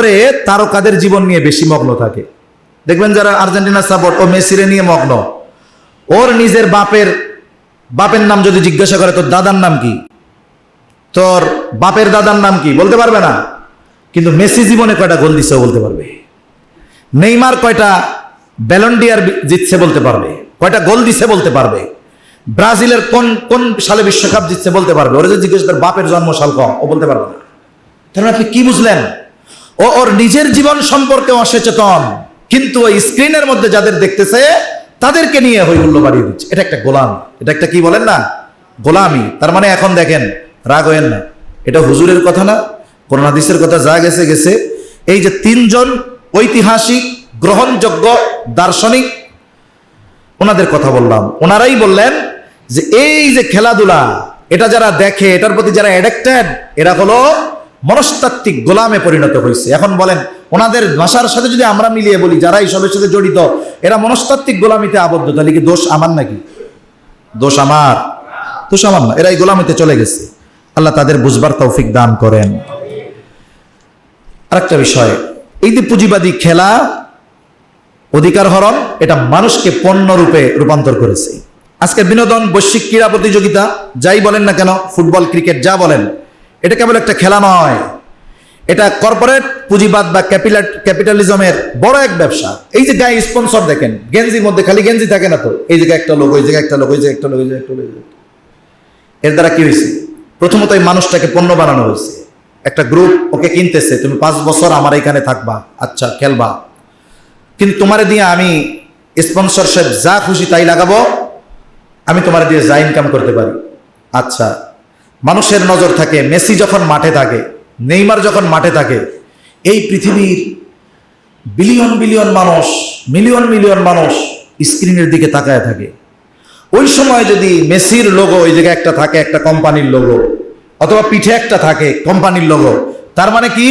করে তারকাদের জীবন নিয়ে বেশি মগ্ন থাকে। দেখবেন যারা আর্জেন্টিনা সাপোর্ট, ও মেসিরে নিয়ে মগ্ন। ওর নিজের বাপের নাম যদি জিজ্ঞাসা করে তোর দাদার নাম কি, তোর বাপের দাদার নাম কি, বলতে পারবে না। কিন্তু মেসি জীবনে কয়টা গোল দিচ্ছে বলতে পারবে। নেইমার কয়টা ব্যালন ডিয়ার জিতছে বলতে পারবে, কয়টা গোল দিচ্ছে বলতে পারবে। ব্রাজিলের কোন সালে বিশ্বকাপ জিতছে বলতে পারবে। ওরা যে জিজ্ঞেস তার বাপের জন্মসাল কম, ও বলতে পারবে না। তাহলে আপনি কি বুঝলেন? ও ওর নিজের জীবন সম্পর্কে অসচেতন, কিন্তু ওই স্ক্রিনের মধ্যে যাদের দেখতেছে তাদেরকে নিয়ে হইহুল্লো বাড়িয়ে দিচ্ছে। এটা একটা গোলাম, এটা একটা কি বলেন না, গোলামি। তার মানে এখন দেখেন, রাগ হয়েন না, এটা হুজুরের কথা না, কোরআন হাদিসের কথা, যা গেছে গেছে। এই যে তিনজন ঐতিহাসিক গ্রহণযোগ্য দার্শনিক, ওনাদের কথা বললাম, ওনারাই বললেন যে এই যে খেলাধুলা, এটা যারা দেখে, এটার প্রতি যারা অ্যাডিক্টেড, এরা হলো মনস্তাত্ত্বিক গোলামে পরিণত হয়েছে। এখন বলেন, ওনাদের ভাষার সাথে যদি আমরা মিলিয়ে বলি, যারা এইসবের সাথে জড়িত, এরা মনস্তাত্ত্বিক গোলামিতে আবদ্ধ, তাহলে কি দোষ আমার নাকি? দোষ আমার? দোষ আমার না, এরা এই গোলামিতে চলে গেছে। আল্লাহ তাদের বুঝবার তৌফিক দান করেন। আরেকটা বিষয়, এই যে পুঁজিবাদী খেলা, অধিকার হরণ, এটা মানুষকে পণ্য রূপে রূপান্তর করেছে। আজকে বিনোদন, বৈশ্বিক ক্রীড়া প্রতিযোগিতা, যাই বলেন না কেন, ফুটবল, ক্রিকেট, যা বলেন, এটা কেবল একটা খেলা নয়, এটা কর্পোরেট পুঁজিবাদ বা ক্যাপিটালিজমের বড় এক ব্যবসা। এই যে গায়ে স্পন্সর দেখেন, গেঞ্জির মধ্যে খালি গেঞ্জি থাকে না তো, এই জায়গায় একটা লোক, ওই জায়গায় একটা লোক, ওই জায়গায় একটা লোক, ওই জায়গায় একটা লোক। এর দ্বারা কি হয়েছে? প্রথমত এই মানুষটাকে পণ্য বানানো হয়েছে। একটা গ্রুপ ওকে কিনতেছে, তুমি 5 বছর আমার এখানে থাকবা, আচ্ছা খেলবা, কিন্তু তোমারে দিয়ে আমি স্পন্সরশিপ যা খুশি তাই লাগাবো, আমি তোমার দিয়ে যা ইনকাম করতে পারি। আচ্ছা, মানুষের নজর থাকে, মেসি যখন মাঠে থাকে, নেইমার যখন মাঠে থাকে, এই পৃথিবীর বিলিয়ন বিলিয়ন মানুষ, মিলিয়ন মিলিয়ন মানুষ স্ক্রিনের দিকে তাকায় থাকে। ওই সময় যদি মেসির লোগো ওই জায়গায় একটা থাকে, একটা কোম্পানির লোগো, অথবা পিঠে একটা থাকে কোম্পানির লোগো, তার মানে কি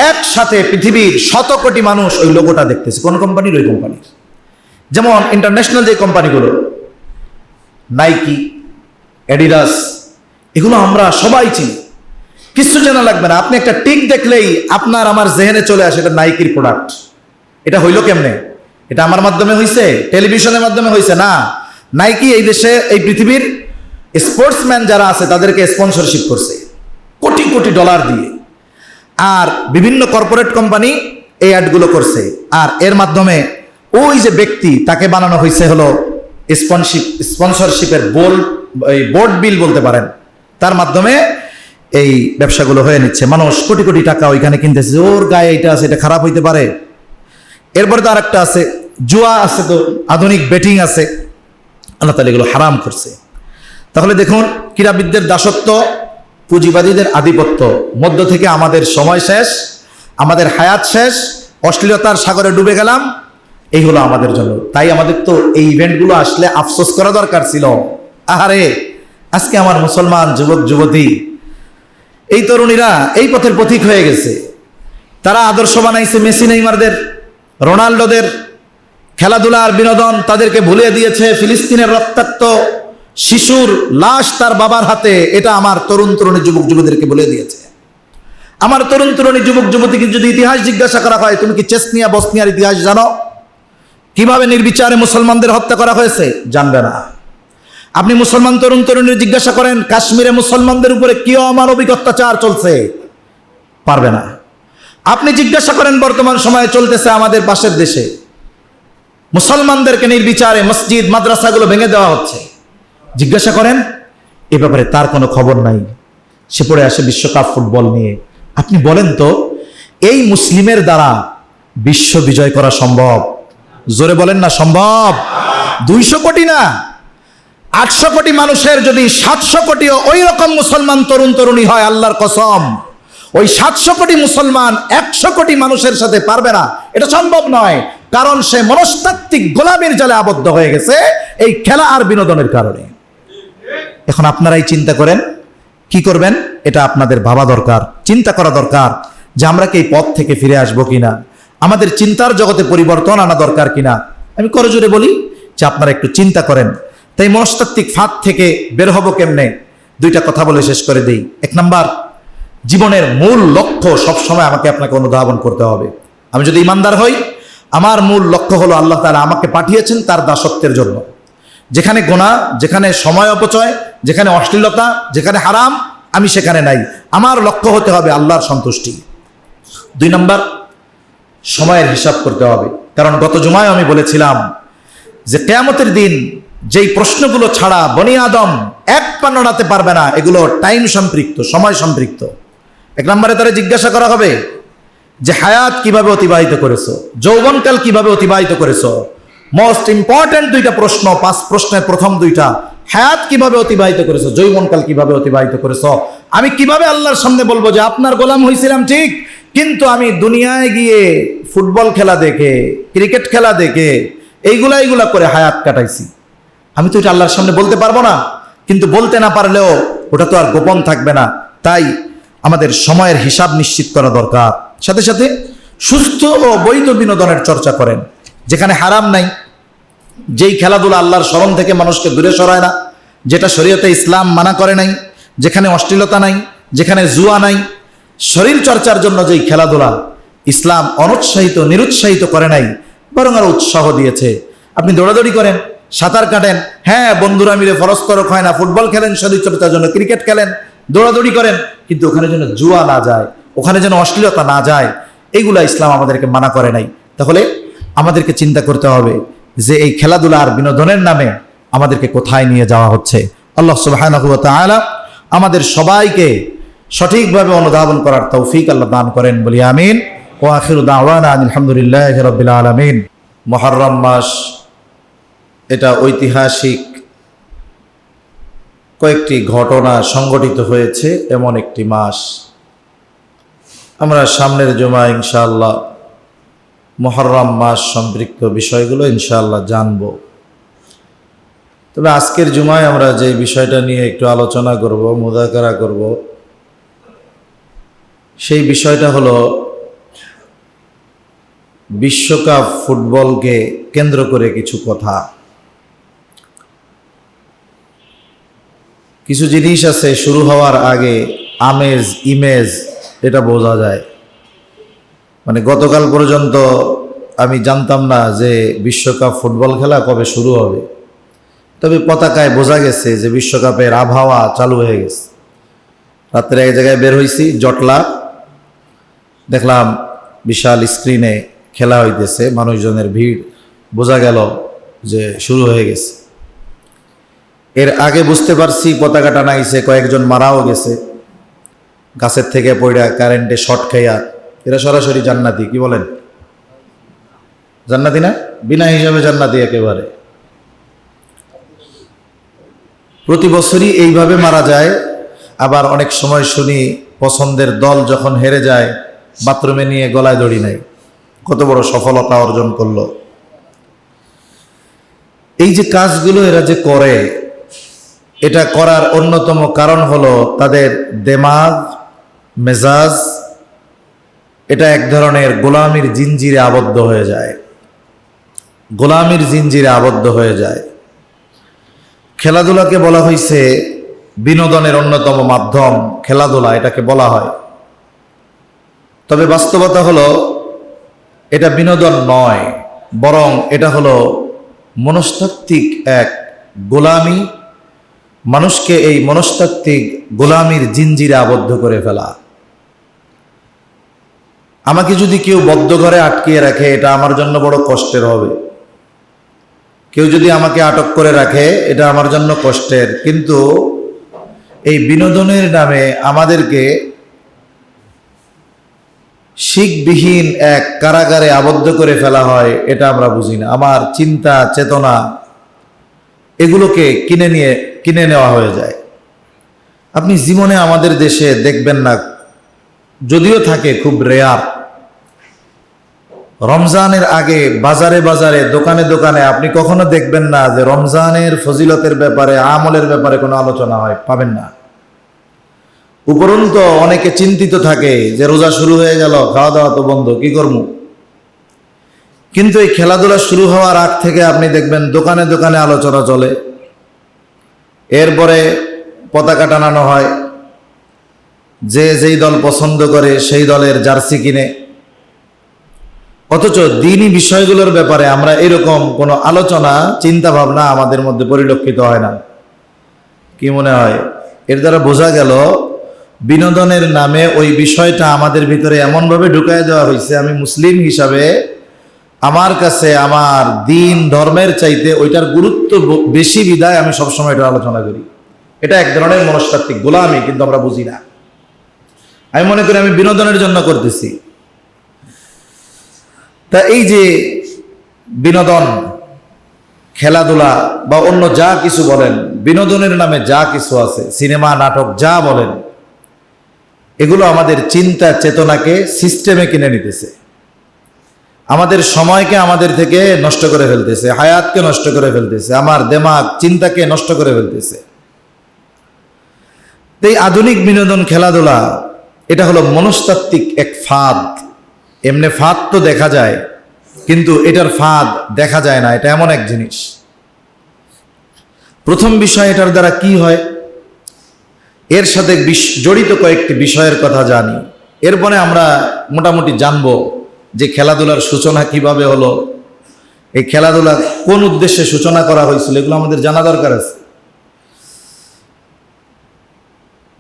একসাথে পৃথিবীর 100 কোটি মানুষ ওই লোগোটা দেখতেছে। কোন কোম্পানির? ওই কোম্পানির। যেমন ইন্টারন্যাশনাল যে কোম্পানিগুলো, নাইকি, অ্যাডিডাস, এগুলো আমরা সবাই চিনি, কিছু জানা লাগবে না। আপনি একটা টিক দেখলেই আপনার আমার জেহেনে চলে আসে এটা নাইকির প্রোডাক্ট। এটা হইলো কেমনে? এটা আমার মাধ্যমে হয়েছে? টেলিভিশনের মাধ্যমে হয়েছে? না, নাইকি এই দেশে, এই পৃথিবীর স্পোর্টসম্যান যারা আছে তাদেরকে স্পন্সরশিপ করছে কোটি কোটি ডলার দিয়ে। আর বিভিন্ন কর্পোরেট কোম্পানি এই অ্যাডগুলো করছে, আর এর মাধ্যমে ওই যে ব্যক্তি, তাকে বানানো হয়েছে হলো স্পন্সরশিপের বোর্ড বিল বলতে পারেন। তার মাধ্যমে এই ব্যবসাগুলো হয়ে নিচ্ছে। মানুষ কোটি কোটি টাকা ওইখানে কিনতেছে, ওর গায়ে এটা আছে, এটা খারাপ হইতে পারে। এরপরে তো আরেকটা আছে, জুয়া আছে, তো আধুনিক বেটিং আছে। আল্লাহ তাআলা এগুলো হারাম করছে। তাহলে দেখুন, ক্রীড়াবিদদের দাসত্ব, পুঁজিবাদীদের আধিপত্য, মধ্য থেকে আমাদের সময় শেষ, আমাদের হায়াত শেষ, অশ্লীলতার সাগরে ডুবে গেলাম। এই হলো আমাদের জন্য। তাই আমাদের তো এই ইভেন্টগুলো আসলে আফসোস করা দরকার ছিল। আহারে, আজকে আমার মুসলমান যুবক যুবতী, এই তরুণীরা এই পথের পথিক হয়ে গেছে। তারা আদর্শ বানাইছে মেসি, নেইমারদের, রোনাল্ডোদের। খেলাধুলা আর বিনোদন তাদেরকে ভুলিয়ে দিয়েছে ফিলিস্তিনের রক্তাক্ত শিশুর লাশ তার বাবার হাতে। এটা আমার তরুণ তরুণী যুবক যুবতীদেরকে বলে দিয়েছে। আমার তরুণ তরুণী যুবক যুবতীকে যদি ইতিহাস জিজ্ঞাসা করা হয়, তুমি কি চেচনিয়া বসনিয়ার ইতিহাস জানো? কিভাবে নির্বিচারে মুসলমানদের হত্যা করা হয়েছে? জানবে না। আপনি মুসলমান তরুণ তরুণীর জিজ্ঞাসা করেন, কাশ্মীরে মুসলমানদের উপরে কি অমানবিক অত্যাচার চলছে? পারবে না। আপনি জিজ্ঞাসা করেন বর্তমান সময়ে চলতেছে আমাদের পাশের দেশে, মুসলমানদেরকে নির্বিচারে মসজিদ মাদ্রাসাগুলো ভেঙে দেওয়া হচ্ছে, জিজ্ঞাসা করেন, এ ব্যাপারে তার কোনো খবর নাই। সে পড়ে আসে বিশ্বকাপ ফুটবল নিয়ে। আপনি বলেন তো, এই মুসলিমের দ্বারা বিশ্ব বিজয় করা সম্ভব? জোরে বলেন না, সম্ভব? 200 কোটি না, 800 কোটি মানুষের যদি 700 কোটিও ওই রকম মুসলমান তরুণ তরুণী হয়, আল্লাহর কসম, ওই 700 কোটি মুসলমান 100 কোটি মানুষের সাথে পারবে না। এটা সম্ভব নয়, কারণ সে মনস্তাত্ত্বিক গোলামীর জালে আবদ্ধ হয়ে গেছে এই খেলা আর বিনোদনের কারণে। এখন আপনারাই চিন্তা করেন কি করবেন। এটা আপনাদের ভাবা দরকার, চিন্তা করা দরকার যে আমরা কি এই পথ থেকে ফিরে আসবো কিনা, আমাদের চিন্তার জগতে পরিবর্তন আনা দরকার কিনা। আমি করজোরে বলি যে আপনারা একটু চিন্তা করেন। তাই মনস্তাত্ত্বিক ফাঁদ থেকে বের হবো কেমনে, 2টা কথা বলে শেষ করে দেই। 1 নাম্বার, জীবনের মূল লক্ষ্য সবসময় আমাকে আপনাকে অনুধাবন করতে হবে। আমি যদি ইমানদার হই, আমার মূল লক্ষ্য হলো আল্লাহ তাআলা আমাকে পাঠিয়েছেন তার দাসত্বের জন্য। যেখানে গুনাহ, যেখানে সময় অপচয়, যেখানে অশ্লীলতা, যেখানে হারাম, আমি সেখানে নাই। আমার লক্ষ্য হতে হবে আল্লাহর সন্তুষ্টি। 2 নম্বর, সময়ের হিসাব করতে হবে। কারণ গত জুমায় আমি বলেছিলাম যে কিয়ামতের দিন যেই প্রশ্নগুলো ছাড়া বনি আদম এক পা নড়াতে পারবে না, এগুলো টাইম সম্পৃক্ত, সময় সম্পৃক্ত। 1 নম্বরে তারা জিজ্ঞাসা করা হবে যে হায়াত কিভাবে অতিবাহিত করেছো, যৌবনকাল কিভাবে অতিবাহিত করেছো। মোস্ট ইম্পর্টেন্ট 2টা প্রশ্ন, 5 প্রশ্নের প্রথম 2টা, হায়াত কিভাবে অতিবাহিত করেছো, যৌবনকাল কিভাবে অতিবাহিত করেছো। আমি কিভাবে আল্লাহর সামনে বলবো যে আপনার গোলাম হয়েছিলাম ঠিক, কিন্তু আমি দুনিয়ায় গিয়ে ফুটবল খেলা দেখে, ক্রিকেট খেলা দেখে, এইগুলা করে হায়াত কাটাইছি। আমি তো এটা আল্লাহর সামনে বলতে পারবো না, কিন্তু বলতে না পারলেও ওটা তো আর গোপন থাকবে না। তাই আমাদের সময়ের হিসাব নিশ্চিত করা দরকার। সাথে সাথে সুস্থ ও বৈধ বিনোদনের চর্চা করেন, যেখানে হারাম নাই, যেই খেলাধুলা আল্লাহর স্মরণ থেকে মানুষকে দূরে সরায় না, যেটা শরীয়তে ইসলাম মানা করে নাই, যেখানে অশ্লীলতা নাই, যেখানে জুয়া নাই। শরীর চর্চার জন্য যেই খেলাধুলা ইসলাম অনুৎসাহিত, নিরুৎসাহিত করে নাই, বরং আরো উৎসাহ দিয়েছে। আপনি দৌড়াদৌড়ি করেন, সাঁতার কাটেন, হ্যাঁ বন্ধুরা মিলে ফরস্তরক হয় না, ফুটবল খেলেন শরীর চর্চার জন্য, ক্রিকেট খেলেন, দৌড়াদৌড়ি করেন, কিন্তু ওখানে যেন জুয়া না যায়, ওখানে যেন অশ্লীলতা না যায়, এইগুলা ইসলাম আমাদেরকে মানা করে নাই। তাহলে আমাদেরকে চিন্তা করতে হবে যে এই খেলাধুলা আর বিনোদনের নামে আমাদেরকে কোথায় নিয়ে যাওয়া হচ্ছে। আল্লাহ সুবহানাহু ওয়া তাআলা আমাদের সবাইকে সঠিকভাবে অনুধাবন করার তৌফিক আল্লাহ দান করেন, বলি আমিন। ওয়া আখিরু দাওয়ানা আলহামদুলিল্লাহি রাব্বিল আলামিন। মুহররম মাস, এটা ঐতিহাসিক কয়েকটি ঘটনা সংঘটিত হয়েছে এমন একটি মাস। আমরা সামনের জুমায় ইনশাআল্লাহ মুহররম মাস সম্পৃক্ত বিষয়গুলো ইনশাআল্লাহ জানব। তবে আজকের জুমায় আমরা যে বিষয়টা নিয়ে একটু আলোচনা করব, মুযাকারা করব, সেই বিষয়টা হলো বিশ্বকাপ ফুটবলকে কেন্দ্র করে কিছু কথা। কিছু জিনিস আছে শুরু হওয়ার আগে আমেজ, ইমেজ, এটা বোঝা যায়। মানে গতকাল পর্যন্ত আমি জানতাম না যে বিশ্বকাপ ফুটবল খেলা কবে শুরু হবে, তবে পতাকায় বোঝা গেছে যে বিশ্বকাপের আবহাওয়া চালু হয়ে গেছে। রাত্রে এক জায়গায় বের হয়েছি, জটলা, দেখলাম বিশাল স্ক্রিনে খেলা হইতেছে, মানুষজনের ভিড়, বোঝা গেল যে শুরু হয়ে গেছে। এর আগে বুঝতে পারছি পতাকা টানাইছে, কয়েকজন মারাও গেছে গাছের থেকে পড়া, কারেন্টে শর্ট খাইয়া। এরা সরাসরি জান্নাতি, কি বলেন? জান্নাতি না? বিনা হিসাবে জান্নাতি একেবারে। প্রতি বছরই এইভাবে মারা যায়। আবার অনেক সময় শুনি পছন্দের দল যখন হেরে যায়, বাথরুমে নিয়ে গলায় দড়ি নাই। কত বড় সফলতা অর্জন করলো। এই যে কাজগুলো এরা যে করে, এটা করার অন্যতম কারণ হলো তাদের দেমাগ, মেজাজ, এটা এক ধরনের গোলামির জিনজিরে আবদ্ধ হয়ে যায়, গোলামির জিনজিরে আবদ্ধ হয়ে যায়। খেলাধুলাকে বলা হয়েছে বিনোদনের অন্যতম মাধ্যম, খেলাধুলা এটাকে বলা হয়। তবে বাস্তবতা হলো এটা বিনোদন নয়, বরং এটা হলো মনস্তাত্ত্বিক এক গোলামি, মানুষকে এই মনস্তাত্ত্বিক গোলামির জিনজিরে আবদ্ধ করে ফেলা। আমাকে যদি কেউ বদ্ধ ঘরে আটকিয়ে রাখে, এটা আমার জন্য বড় কষ্টের হবে। কেউ যদি আমাকে আটক করে রাখে, এটা আমার জন্য কষ্টের। কিন্তু এই বিনোদনের নামে আমাদেরকে শিখবিহীন এক কারাগারে আবদ্ধ করে ফেলা হয়, এটা আমরা বুঝি না। আমার চিন্তা, চেতনা, এগুলোকে কিনে নেওয়া হয়ে যায়। আপনি জীবনে আমাদের দেশে দেখবেন না, যদিও থাকে খুব রেয়ার, রমজানের আগে বাজারে বাজারে, দোকানে দোকানে আপনি কখনো দেখবেন না যে রমজানের ফজিলতের ব্যাপারে, আমলের ব্যাপারে কোনো আলোচনা হয়, পাবেন না। উপরন্তু অনেকে চিন্তিত থাকে যে রোজা শুরু হয়ে গেল, খাওয়া দাওয়া তো বন্ধ, কি করব। কিন্তু এই খেলাধুলা শুরু হওয়ার আগ থেকে আপনি দেখবেন দোকানে দোকানে আলোচনা চলে। এরপরে পতাকা টানানো হয়, যে যেই দল পছন্দ করে সেই দলের জার্সি কিনে, অথচ দ্বীনি বিষয়গুলোর ব্যাপারে আমরা এরকম কোনো আলোচনা চিন্তা ভাবনা আমাদের মধ্যে পরিলক্ষিত হয় না। কি মনে হয়? এর দ্বারা বোঝা গেল বিনোদনের নামে ওই বিষয়টা আমাদের ভিতরে এমনভাবে ঢুকায় দেওয়া হয়েছে, আমি মুসলিম হিসাবে আমার কাছে আমার দিন ধর্মের চাইতে ওইটার গুরুত্ব বেশি বিধায় আমি সবসময় এটা আলোচনা করি। এটা এক ধরনের মনস্তাত্ত্বিক গোলামি, কিন্তু আমরা বুঝি না। আমি মনে করি আমি বিনোদনের জন্য করতেছি। তা এই যে বিনোদন, খেলাধুলা বা অন্য যা কিছু বলেন, বিনোদনের নামে যা কিছু আছে, সিনেমা নাটক যা বলেন, এগুলো আমাদের চিন্তা চেতনাকে সিস্টেমে কিনে নিতেছে, আমাদের সময়কে আমাদের থেকে নষ্ট করে ফেলতেছে, হায়াতকে নষ্ট করে ফেলতেছে, আমার দেমাগ চিন্তাকে নষ্ট করে ফেলতেছে। এই আধুনিক বিনোদন খেলাধুলা এটা হলো মনস্তাত্ত্বিক এক ফাঁদ। এমনি ফাঁদ তো দেখা যায়, কিন্তু এটার ফাঁদ দেখা যায় না। এটা এমন এক জিনিস। প্রথম বিষয়, এটার দ্বারা কি হয়, এর সাথে জড়িত কয়েকটি বিষয়ের কথা জানি। এরপরে আমরা মোটামুটি জানবো যে খেলাধুলার সূচনা কিভাবে হলো, এই খেলাধুলা কোন উদ্দেশ্যে সূচনা করা হয়েছিল, এগুলো আমাদের জানা দরকার আছে।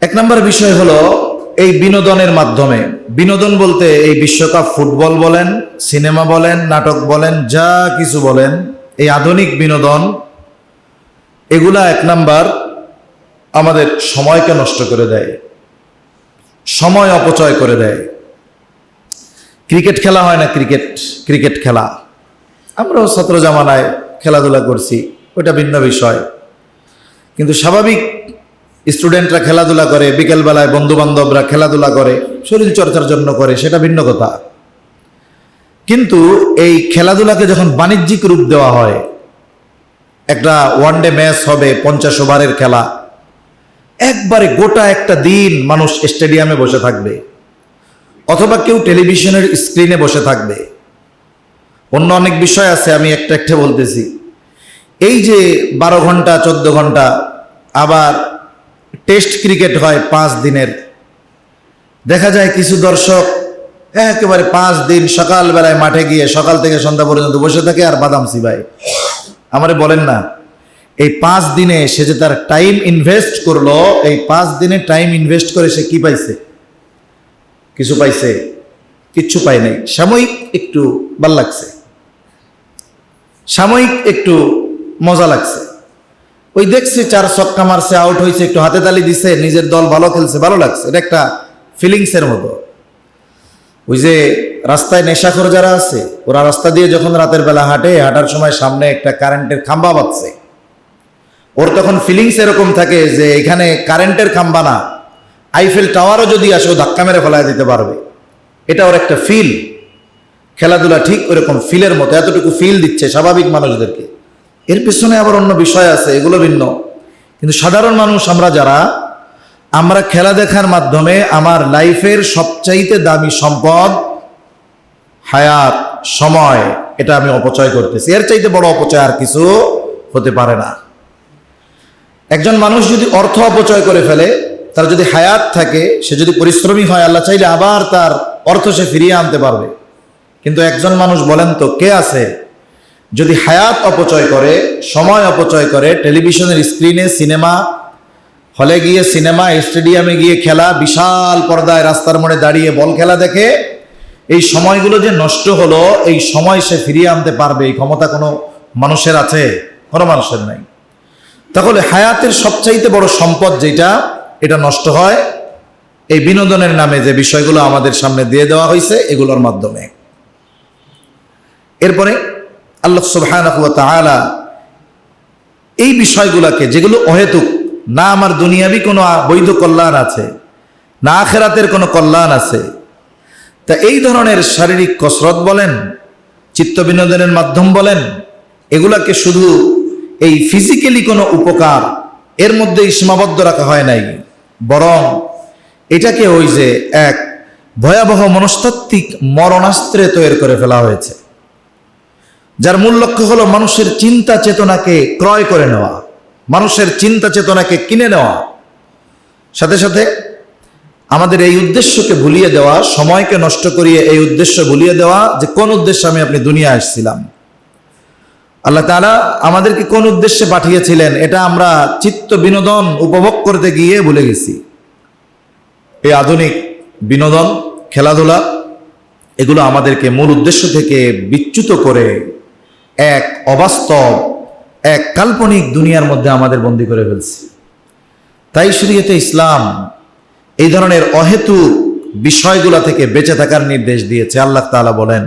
এক নম্বর বিষয় হলো এই বিনোদনের মাধ্যমে, বিনোদন বলতে এই বিশ্বকাপ ফুটবল বলেন, সিনেমা বলেন, নাটক বলেন, যা কিছু বলেন, এই আধুনিক বিনোদন এগুলা এক নাম্বার আমাদের সময়কে নষ্ট করে দেয়, সময় অপচয় করে দেয়। ক্রিকেট খেলা হয় না, ক্রিকেট খেলা আমরাও ছাত্র জামানায় খেলাধুলা করছি, ওইটা ভিন্ন বিষয়। কিন্তু স্বাভাবিক স্টুডেন্টরা খেলাধুলা করে, বিকেলবেলায় বন্ধু বান্ধবরা খেলাধুলা করে, শরীর চর্চার জন্য করে, সেটা ভিন্ন কথা। কিন্তু এই খেলাধুলাকে যখন বাণিজ্যিক রূপ দেওয়া হয়, একটা ওয়ানডে ম্যাচ হবে 50 ওভারের খেলা, একবারে গোটা একটা দিন মানুষ স্টেডিয়ামে বসে থাকবে, অথবা কেউ টেলিভিশনের স্ক্রিনে বসে থাকবে। অন্য অনেক বিষয় আছে, আমি একটা একটা বলতেছি। এই যে 12 ঘন্টা 14 ঘন্টা, আবার টেস্ট ক্রিকেট হয় 5 দিনের, দেখা যায় কিছু দর্শক একেবারে 5 দিন সকালবেলায় মাঠে গিয়ে সকাল থেকে সন্ধ্যা পর্যন্ত বসে থাকে আর বাদাম চিবায়। আমারে বলেন না, এই 5 দিনে সে যে তার টাইম ইনভেস্ট করলো, এই 5 দিনে টাইম ইনভেস্ট করে সে কি পাইছে? কিছু পাইছে? কিচ্ছু পায় নাই। সাময়িক একটু ভাল লাগছে, সাময়িক একটু মজা লাগছে, ওই দেখছে 4 ছক্কা মারছে, আউট হয়েছে, একটু হাতে তালি দিছে, নিজের দল ভালো খেলছে, ভালো লাগছে, এটা একটা ফিলিংসের মতো। ওই যে রাস্তায় নেশাখোর যারা আছে, ওরা রাস্তা দিয়ে যখন রাতের বেলা হাঁটে, হাঁটার সময় সামনে একটা কারেন্টের খাম্বা বাজছে, ওর তখন ফিলিংস এরকম থাকে যে এখানে কারেন্টের খাম্বা না, আইফেল টাওয়ারও যদি আসে ও ধাক্কা মেরে ফেলায় দিতে পারবে। এটা ওর একটা ফিল। খেলাধুলা ঠিক ওরকম ফিলের মতো, এতটুকু ফিল দিচ্ছে স্বাভাবিক মানুষদেরকে। এর পেছনে আবার অন্য বিষয় আছে, এগুলো ভিন্ন। কিন্তু সাধারণ মানুষ আমরা যারা, আমরা খেলা দেখার মাধ্যমে আমার লাইফের সবচাইতে দামি সম্পদ হায়াত, সময়, এটা আমি অপচয় করতেছি। এর চাইতে বড় অপচয় আর কিছু হতে পারে না। একজন মানুষ যদি অর্থ অপচয় করে ফেলে, তার যদি হায়াত থাকে, সে যদি পরিশ্রমী হয়, আল্লাহ চাইলে আবার তার অর্থ সে ফিরিয়ে আনতে পারবে। কিন্তু একজন মানুষ বলেন তো কে আছে যদি হায়াত অপচয় করে, সময় অপচয় করে, টেলিভিশনের স্ক্রিনে, সিনেমা হলে গিয়ে সিনেমা, স্টেডিয়ামে গিয়ে খেলা, বিশাল পর্দায় রাস্তার মোড়ে দাঁড়িয়ে বল খেলা দেখে, এই সময়গুলো যে নষ্ট হলো, এই সময় সে ফিরিয়ে আনতে পারবে, এই ক্ষমতা কোনো মানুষের আছে? কোনো মানুষের নাই। তাহলে হায়াতের সবচাইতে বড় সম্পদ যেটা, এটা নষ্ট হয় এই বিনোদনের নামে যে বিষয়গুলো আমাদের সামনে দিয়ে দেওয়া হয়েছে, এগুলোর মাধ্যমে। এরপরে আল্লাহ সুবহানাহু ওয়া তাআলা এই বিষয়গুলোকে, যেগুলো অহেতুক, না আমার দুনিয়াবি কোনো বৈধ কল্যাণ আছে, না আখিরাতের কোনো কল্যাণ আছে, তা এই ধরনের শারীরিক কসরত বলেন, চিত্ত বিনোদনের মাধ্যম বলেন, এগুলাকে শুধু এই ফিজিক্যালি কোনো উপকার এর মধ্যেই সীমাবদ্ধ রাখা হয় নাই, বরং এটাকে ওই যে এক ভয়াবহ মনস্তাত্ত্বিক মরণাস্ত্রে তৈরি করে ফেলা হয়েছে, যার মূল লক্ষ্য হলো মানুষের চিন্তা চেতনাকে ক্রয় করে নেওয়া, মানুষের চিন্তা চেতনাকে কিনে নেওয়া, সাথে সাথে আমাদের এই উদ্দেশ্যকে ভুলিয়ে দেওয়া, সময়কে নষ্ট করিয়ে এই উদ্দেশ্য ভুলিয়ে দেওয়া যে কোন উদ্দেশ্যে আমি দুনিয়া আসছিলাম, আল্লাহ তাআলা আমাদেরকে কোন উদ্দেশ্যে পাঠিয়েছিলেন, এটা আমরা চিত্ত বিনোদন উপভোগ করতে গিয়ে ভুলে গেছি। এই আধুনিক বিনোদন, খেলাধুলা, এগুলো আমাদেরকে মূল উদ্দেশ্য থেকে বিচ্যুত করে এক অবাস্তব, এক কাল্পনিক দুনিয়ার মধ্যে আমাদের বন্দী করে ফেলছে। তাই শরীয়তে ইসলাম এই ধরনের অহেতুক বিষয়গুলো থেকে বেঁচে থাকার নির্দেশ দিয়েছে। আল্লাহ তাআলা বলেন,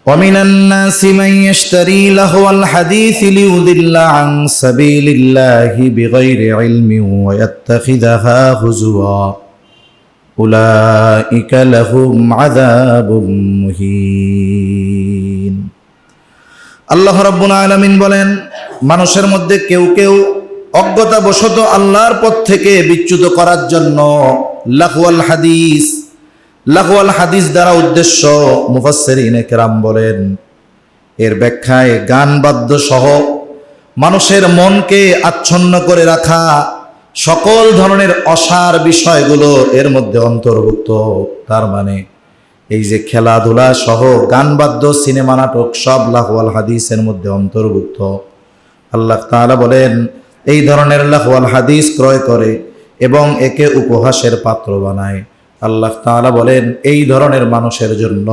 وَمِنَ النَّاسِ مَن يَشْتَرِي لَهْوَ الْحَدِيثِ لِيُضِلَّ عَن سَبِيلِ اللَّهِ بِغَيْرِ عِلْمٍ وَيَتَّخِذَهَا هُزُوًا أُولَئِكَ لَهُمْ عَذَابٌ مُهِينٌ। আল্লাহ রাব্বুল আলামিন বলেন, মানুষের মধ্যে কেউ কেউ অজ্ঞতাবশত আল্লাহর পথ থেকে বিচ্যুত করার জন্য লাহওয়াল হাদিস, লাহওয়াল হাদিস দ্বারা উদ্দেশ্য মুফাসসিরিনে কেরাম বলেন, এর ব্যাখ্যায় গান বাদ্য সহ মানুষের মনকে আচ্ছন্ন করে রাখা সকল ধরনের অসার বিষয়গুলো এর মধ্যে অন্তর্ভুক্ত। তার মানে এই যে খেলাধুলা সহ গান বাদ্য, সিনেমা, নাটক সব লাহওয়াল হাদিসের মধ্যে অন্তর্ভুক্ত। আল্লাহ তাআলা বলেন, এই ধরনের লাহওয়াল হাদিস ক্রয় করে এবং একে উপহাসের পাত্র বানায়। আল্লাহ তাআলা বলেন, এই ধরনের মানুষের জন্য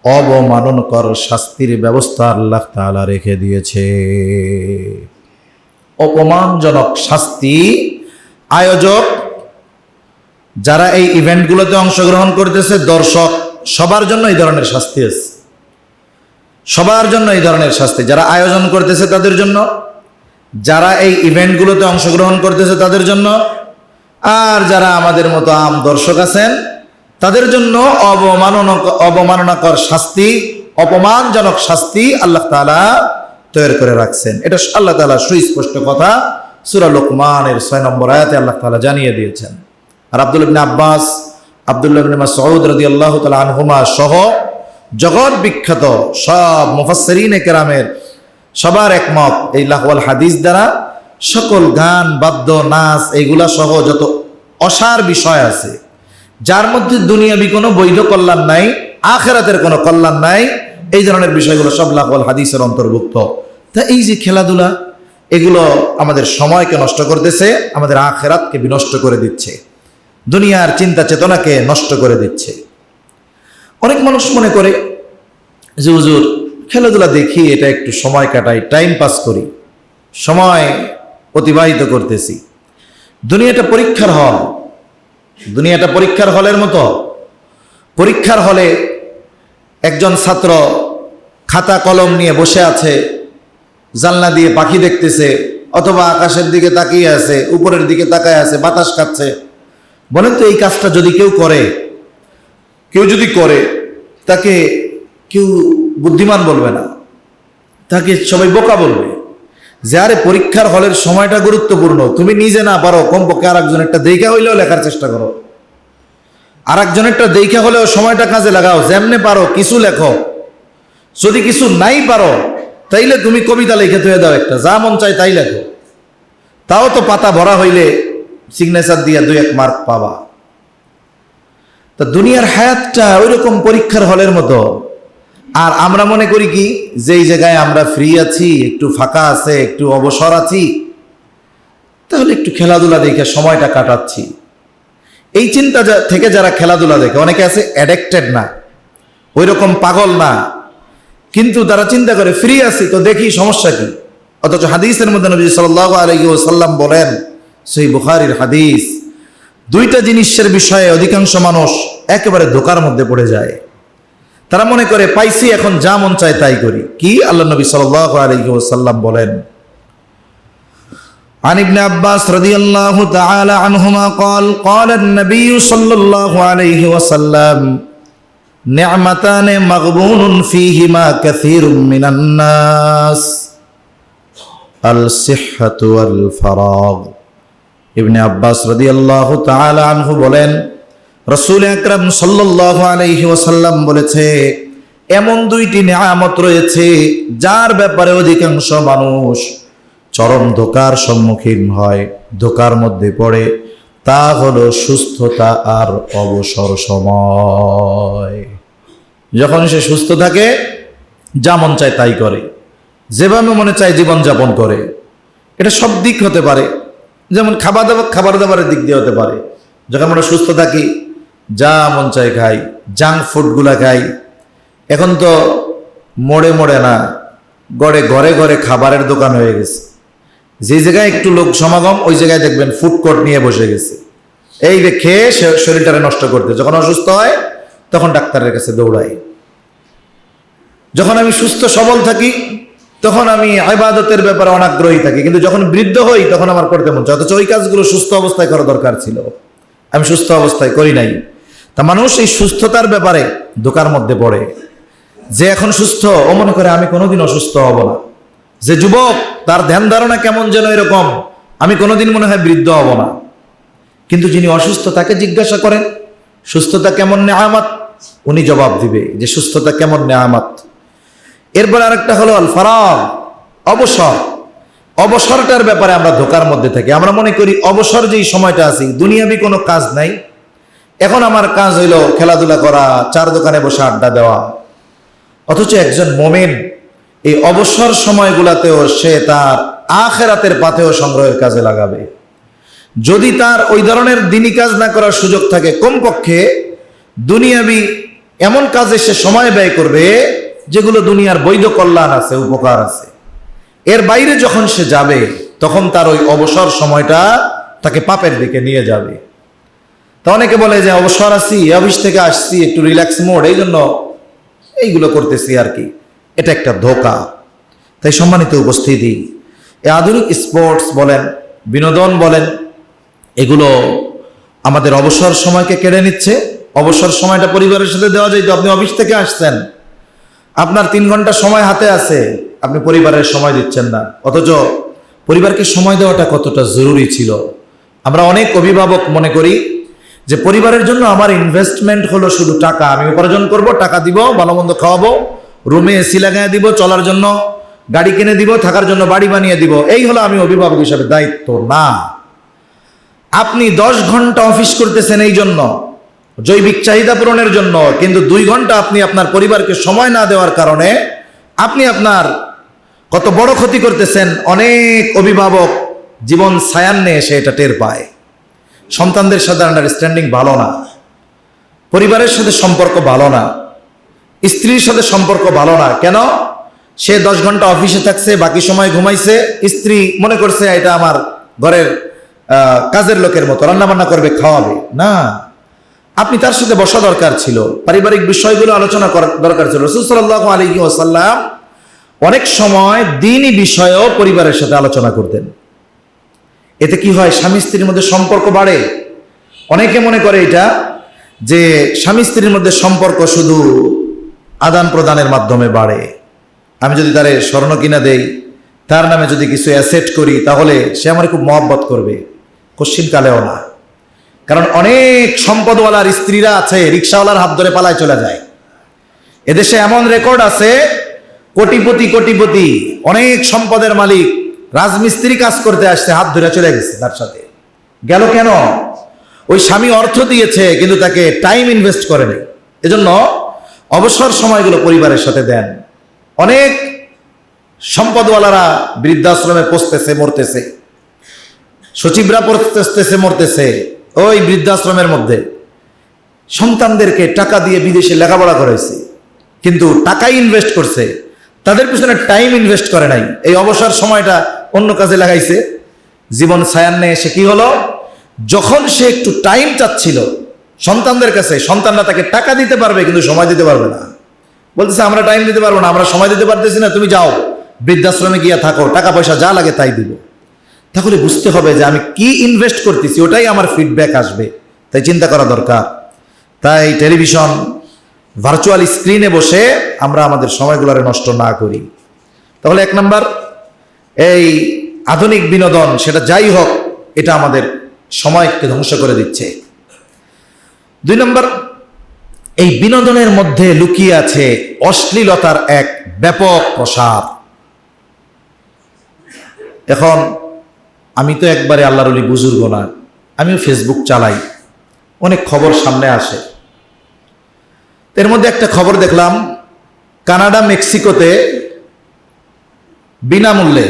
অবমাননকর শাস্তির ব্যবস্থা আল্লাহ তাআলা রেখে দিয়েছে। অপমানজনক শাস্তি আয়োজক, যারা এই ইভেন্টগুলোতে অংশগ্রহণ করতেছে, দর্শক, সবার জন্য এই ধরনের শাস্তি আছে। সবার জন্য এই ধরনের শাস্তি, যারা আয়োজন করতেছে তাদের জন্য, যারা এই ইভেন্টগুলোতে অংশগ্রহণ করতেছে তাদের জন্য, আর যারা আমাদের মতো আম দর্শক আছেন তাদের জন্য অবমাননাকর শাস্তি, অপমানজনক শাস্তি আল্লাহ তাআলা তৈরি করে রাখছেন। এটা আল্লাহ তাআলা সুস্পষ্ট কথা সূরা লোকমানের 6 নম্বর আয়াতে আল্লাহ তাআলা জানিয়ে দিয়েছেন। আর আব্দুল্লাহ ইবনে আব্বাস, আব্দুল্লাহ ইবনে মাসউদ রাদিয়াল্লাহু তাআলা আনহুমা সহ জগৎ বিখ্যাত সব মুফাসসিরিনে কেরামের সবার একমত, এই লাহওয়াল হাদিস দ্বারা সকল গান বাদ্য নাচ এইগুলা সহ যত অসার বিষয় আছে, যার মধ্যে দুনিয়াবি কোনো বৈধ কল্যাণ নাই, আখিরাতের কোনো কল্যাণ নাই, এই ধরনের বিষয়গুলো সব লাহওয়াল হাদিসের অন্তর্ভুক্ত। তা এই যে খেলাধুলা, এগুলো আমাদের সময়কে নষ্ট করতেছে, আমাদের আখিরাতকে বিনষ্ট করে দিচ্ছে, দুনিয়ার চিন্তা চেতনাকে নষ্ট করে দিচ্ছে। অনেক মানুষ মনে করে যে হুজুর খেলাধুলা দেখি, এটা একটু সময় কাটাই, টাইম পাস করি, সময় অতিবাহিত করতেছি। দুনিয়াটা পরীক্ষার হল, দুনিয়াটা পরীক্ষার হলের মতো। পরীক্ষার হলে একজন ছাত্র খাতা কলম নিয়ে বসে আছে, জানলা দিয়ে পাখি দেখতেছে, অথবা আকাশের দিকে তাকিয়ে আছে, উপরের দিকে তাকায় আছে, বাতাস খাচ্ছে। বলেন তো, এই কাজটা যদি কেউ করে, কেউ যদি করে, তাকে কেউ বুদ্ধিমান বলবে না, তাকে সবাই বোকা বলবে। যে আরে পরীক্ষার হলের সময়টা গুরুত্বপূর্ণ, তুমি নিজে না পারো, কমপক্ষে আর একজনেরটা দেখা হইলেও লেখার চেষ্টা করো, আর একজনেরটা দেখা হলেও সময়টা কাজে লাগাও, যেমনে পারো কিছু লেখো। যদি কিছু নাই পারো তাইলে তুমি কবিতা লিখে থুয়ে দাও, একটা যা মন চায় তাই লেখো, তাও তো পাতা ভরা হইলে সিগনেচার দিয়ে 2-1 মার্ক পাবা। তা দুনিয়ার হায়াতটা ওইরকম পরীক্ষার হলের মতো। আর আমরা মনে করি কি, যেই জায়গায় আমরা ফ্রি আছি, একটু ফাঁকা আছে, একটু অবসর আছি, তাহলে একটু খেলাধুলা দেখে সময়টা কাটাচ্ছি। এই চিন্তা থেকে যারা খেলাধুলা দেখে, অনেকে আছে অ্যাডিক্টেড না, ওই রকম পাগল না, কিন্তু তারা চিন্তা করে ফ্রি আছি তো দেখি সমস্যা কি। অথচ হাদিসের মধ্যে নবী সাল্লাল্লাহু আলাইহি ওয়াসাল্লাম বলেন, সহিহ বুখারীর হাদিস, 2টা জিনিসের বিষয়ে অধিকাংশ মানুষ একেবারে ধোঁকার মধ্যে পড়ে যায়। তারা মনে করে পাইছি, এখন যা মন চায় তাই করি। কি? আল্লাহ নবী সাল্লাল্লাহু আলাইহি ওয়াসাল্লাম বলেন, عن ابن عباس رضي الله تعالى عنهما قال قال النبي صلى الله عليه وسلم نعمتان مغبون فيهما كثير من الناس الصحة والفراغ। ইবনে আব্বাস রাদিয়াল্লাহু তাআলা আনহু বলেন, রাসূল আকরাম সাল্লাল্লাহু আলাইহি ওয়াসাল্লাম বলেছে, এমন 2টি নিয়ামত রয়েছে যার ব্যাপারে অধিকাংশ মানুষ চরম ধোঁকার সম্মুখীন হয়, ধোঁকার মধ্যে পড়ে, তা হলো সুস্থতা আর অবসর সময়। যখন সে সুস্থ থাকে, যা মন চায় তাই করে, যেভাবে মনে চায় জীবনযাপন করে। এটা সব দিক হতে পারে, যেমন খাবার দাবারের দিক দিয়ে হতে পারে। যখন আমরা সুস্থ থাকি, যা মন চায় খাই, জাঙ্ক ফুডগুলা খাই। এখন তো মোড়ে মোড়ে না, ঘরে ঘরে খাবারের দোকান হয়ে গেছে। যে জায়গায় একটু লোক সমাগম, ওই জায়গায় দেখবেন ফুড কোর্ট নিয়ে বসে গেছে। এই যে খেয়ে শরীরটারে নষ্ট করতে, যখন অসুস্থ হয় তখন ডাক্তারের কাছে দৌড়াই। যখন আমি সুস্থ সবল থাকি তখন আমি ইবাদতের ব্যাপারে অনাগ্রহী থাকি, কিন্তু যখন বৃদ্ধ হই তখন আমার করতে মন চায়। অথচ ওই কাজগুলো সুস্থ অবস্থায় করা দরকার ছিল, আমি সুস্থ অবস্থায় করি নাই। তা মানুষ এই সুস্থতার ব্যাপারে ধোঁকার মধ্যে পড়ে। যে এখন সুস্থ, ও মনে করে আমি কোনোদিন অসুস্থ হব না। যে যুবক, তার ধ্যান ধারণা কেমন যেন এরকম, আমি কোনোদিন মনে হয় বৃদ্ধ হব না। কিন্তু যিনি অসুস্থ তাকে জিজ্ঞাসা করেন সুস্থতা কেমন নেয়ামত, উনি জবাব দিবে যে সুস্থতা কেমন নেয়ামত। এরপর আরেকটা হলো আল ফারাগ, অবসর। অবসরটার ব্যাপারে আমরা ধোঁকার মধ্যে থাকি। আমরা মনে করি অবসর যেই সময়টা আছে, দুনিয়াবি কোনো কাজ নাই, এখন আমার কাজ হইলো খেলাধুলা করা, চার দোকানে বসে আড্ডা দেওয়া। অথচ একজন মোমেন এই অবসর সময়গুলাতেও সে তার আখিরাতের পাথেয় সংগ্রহের কাজে লাগাবে। যদি তার ওই ধরনের দিনী কাজ না করার সুযোগ থাকে, কমপক্ষে দুনিয়াবি এমন কাজে সে সময় ব্যয় করবে যেগুলো দুনিয়ার বৈধ কল্যাণ আছে, উপকার আছে। এর বাইরে যখন সে যাবে তখন তার ওই অবসর সময়টা তাকে পাপের দিকে নিয়ে যাবে। তা অনেকে বলে যে অবসর আছি, অফিস থেকে আসছি, একটু রিল্যাক্স মোড, এই জন্য এইগুলো করতেছি আর কি। এটা একটা ধোঁকা। তাই সম্মানিত উপস্থিতি, এই আধুনিক স্পোর্টস বলেন, বিনোদন বলেন, এগুলো আমাদের অবসর সময়কে কেড়ে নিচ্ছে। অবসর সময়টা পরিবারের সাথে দেওয়া যায়। তো আপনি অফিস থেকে আসছেন, আপনার 3 ঘন্টা সময় হাতে আছে, আপনি পরিবারের সময় দিচ্ছেন না। অথচ পরিবারকে সময় দেওয়াটা কতটা জরুরি ছিল। আমরা অনেক অভিভাবক মনে করি যে পরিবারের জন্য আমার ইনভেস্টমেন্ট হলো শুধু টাকা, আমি উপার্জন করব, টাকা দিব, ভালো মন্দ খাওয়াবো, রুমে এসি লাগাই দিব, চলার জন্য গাড়ি কিনে দিব, থাকার জন্য বাড়ি বানিয়ে দিব, এই হলো আমি অভিভাবক হিসাবে দায়িত্ব। না, আপনি 10 ঘন্টা অফিস করতেছেন এই জন্য, জৈবিক চাহিদা পূরণের জন্য, কিন্তু 2 ঘন্টা আপনি আপনার পরিবারকে সময় না দেওয়ার কারণে আপনি আপনার কত বড় ক্ষতি করতেছেন। অনেক অভিভাবক জীবন সায়ান্নে এসে এটা টের পায়। সন্তানদের সাথে আন্ডারস্ট্যান্ডিং ভালো না, পরিবারের সাথে সম্পর্ক ভালো না, স্ত্রীর সাথে সম্পর্ক ভালো না। কেন? সে 10 ঘন্টা অফিসে থাকছে, বাকি সময় ঘুমাইছে। স্ত্রী মনে করছে এটা আমার ঘরের কাজের লোকের মতো, রান্না বান্না করবে, খাওয়াবে না। আপনি তার সাথে বসা দরকার ছিল, পারিবারিক বিষয়গুলো আলোচনা করার দরকার ছিল। রাসূল সাল্লাল্লাহু আলাইহি ওয়াসাল্লাম অনেক সময় দ্বীনি বিষয়েও পরিবারের সাথে আলোচনা করতেন। এতে কি হয়? স্বামী স্ত্রীর মধ্যে সম্পর্ক বাড়ে। অনেকে মনে করে এটা যে স্বামী স্ত্রীর মধ্যে সম্পর্ক শুধু আদান প্রদানের মাধ্যমে বাড়ে। আমি যদি তারে স্বর্ণ কিনা দেই, তার নামে যদি কিছু অ্যাসেট করি, তাহলে সে আমার খুব মহব্বত করবে। কোশ্চিনকালেও না। কারণ অনেক সম্পদওয়ালার স্ত্রীরা আছে, রিক্সাওয়ালার হাত ধরে পালায় চলে যায়। এদেশে এমন রেকর্ড আছে, কোটিপতি অনেক সম্পদের মালিক রাজমিস্ত্রি কাজ করতে আসছে, হাত ধরে চলে গেছে তার সাথে। গেল কেন? ওই স্বামী অর্থ দিয়েছে কিন্তু তাকে টাইম ইনভেস্ট করেনি। এজন্য অবসর সময়গুলো পরিবারের সাথে দেন। অনেক সম্পদওয়ালারা বৃদ্ধাশ্রমে পৌঁছতেছে, মরতেছে, সচিবরা পৌঁছতেছে, মরতেছে ওই বৃদ্ধাশ্রমের মধ্যে। সন্তানদেরকে টাকা দিয়ে বিদেশে লেখাপড়া করেছে, কিন্তু টাকাই ইনভেস্ট করছে, তাদের পিছনে টাইম ইনভেস্ট করে নাই। এই অবসর সময়টা অন্য কাজে লাগাইছে। জীবন সায়ান্নে এসে কি হলো? যখন সে একটু টাইম চাচ্ছিল সন্তানদের কাছে, সন্তানরা তাকে টাকা দিতে পারবে কিন্তু সময় দিতে পারবে না। বলতেছে আমরা টাইম দিতে পারবো না, আমরা সময় দিতে পারতেছি না, তুমি যাও বৃদ্ধাশ্রমে গিয়ে থাকো, টাকা পয়সা যা লাগে তাই দিব। তাহলে বুঝতে হবে যে আমি কি ইনভেস্ট করতেছি, ওটাই আমার ফিডব্যাক আসবে। তাই চিন্তা করা দরকার। তাই টেলিভিশন, ভার্চুয়াল স্ক্রিনে বসে আমরা আমাদের সময়গুলোরে নষ্ট না করি। তাহলে 1 নাম্বার, এই আধুনিক বিনোদন সেটা যাই হোক, এটা আমাদের সময়কে ধ্বংস করে দিচ্ছে। 2 নাম্বার, এই বিনোদনের মধ্যে লুকিয়ে আছে অশ্লীলতার এক ব্যাপক প্রসার। এখন আমি তো একবারে আল্লাহর ওলি বুজুর্গ না, আমিও ফেসবুক চালাই, অনেক খবর সামনে আসে। এর মধ্যে একটা খবর দেখলাম, কানাডা মেক্সিকোতে বিনামূল্যে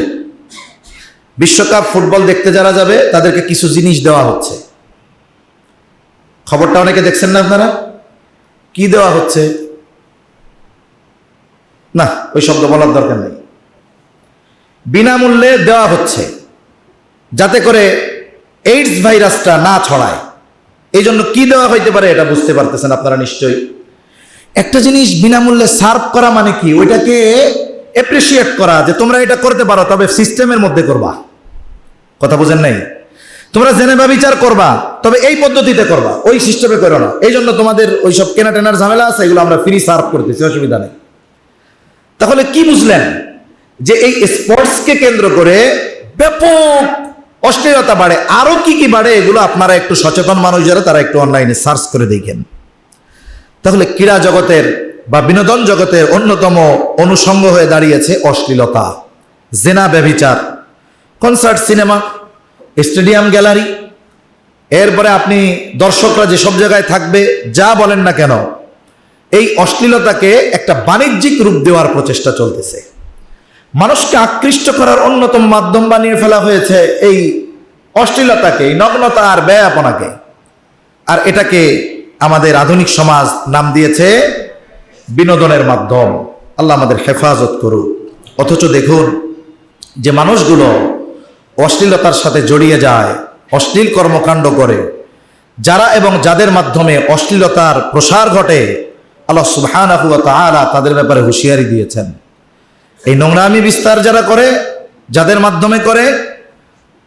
বিশ্বকাপ ফুটবল দেখতে যারা যাবে তাদেরকে কিছু জিনিস দেওয়া হচ্ছে। খবরটা অনেকে দেখছেন না আপনারা? কি দেওয়া হচ্ছে? না, ওই শব্দ বলার দরকার নেই। বিনামূল্যে দেওয়া হচ্ছে যাতে করে এইডস ভাইরাসটা না ছড়ায়। এই জন্য কি দেওয়া হইতে পারে এটা বুঝতে পারতেছেন আপনারা নিশ্চয়ই। একটা জিনিস বিনামূল্যে সার্ভ করা মানে কি? ওইটাকে অ্যাপ্রিসিয়েট করা, যে তোমরা এটা করতে পারো, তবে সিস্টেমের মধ্যে করবা। কথা বুঝেন নাই? তোমরা জেনেবা বিচার করবা, তবে এই পদ্ধতিতে করবা, ওই সিস্টেমে করো না। এই জন্য তোমাদের ওইসব কেনা টেনার ঝামেলা আছে, এগুলো আমরা ফ্রি সার্ভ করতেছি, অসুবিধা নেই। তাহলে কি বুঝলেন? যে এই স্পোর্টসকে কেন্দ্র করে ব্যাপক অশ্লীলতা বাড়ে। আরো কি কি বাড়ে এগুলো আপনারা একটু সচেতন মানুষ যারা, তারা একটু অনলাইনে সার্চ করে দেখেন। তাহলে ক্রীড়া জগতের বা বিনোদন জগতের অন্যতম অনুষঙ্গ হয়ে দাঁড়িয়েছে অশ্লীলতা, জেনা, ব্যভিচার, কনসার্ট, সিনেমা, স্টেডিয়াম, গ্যালারি। এরপরে আপনি দর্শকরা যেসব জায়গায় থাকবে, যা বলেন না কেন, এই অশ্লীলতাকে একটা বাণিজ্যিক রূপ দেওয়ার প্রচেষ্টা চলতেছে। মানুষকে আকৃষ্ট করার অন্যতম মাধ্যম বানিয়ে ফেলা হয়েছে এই অশ্লীলতাকে, এই নগ্নতা আর ব্যয়াপনাকে। আর এটাকে আমাদের আধুনিক সমাজ নাম দিয়েছে বিনোদনের মাধ্যম। আল্লাহ আমাদের হেফাজত করুক। অথচ দেখুন যে মানুষগুলো অশ্লীলতার সাথে জড়িয়ে যায়, অশ্লীল কর্মকাণ্ড করে, যারা এবং যাদের মাধ্যমে অশ্লীলতার প্রসার ঘটে, আল্লাহ সুবহানাহু ওয়া তাআলা তাদের ব্যাপারে হুঁশিয়ারি দিয়েছেন। এই নোংরামি বিস্তার যারা করে, যাদের মাধ্যমে করে,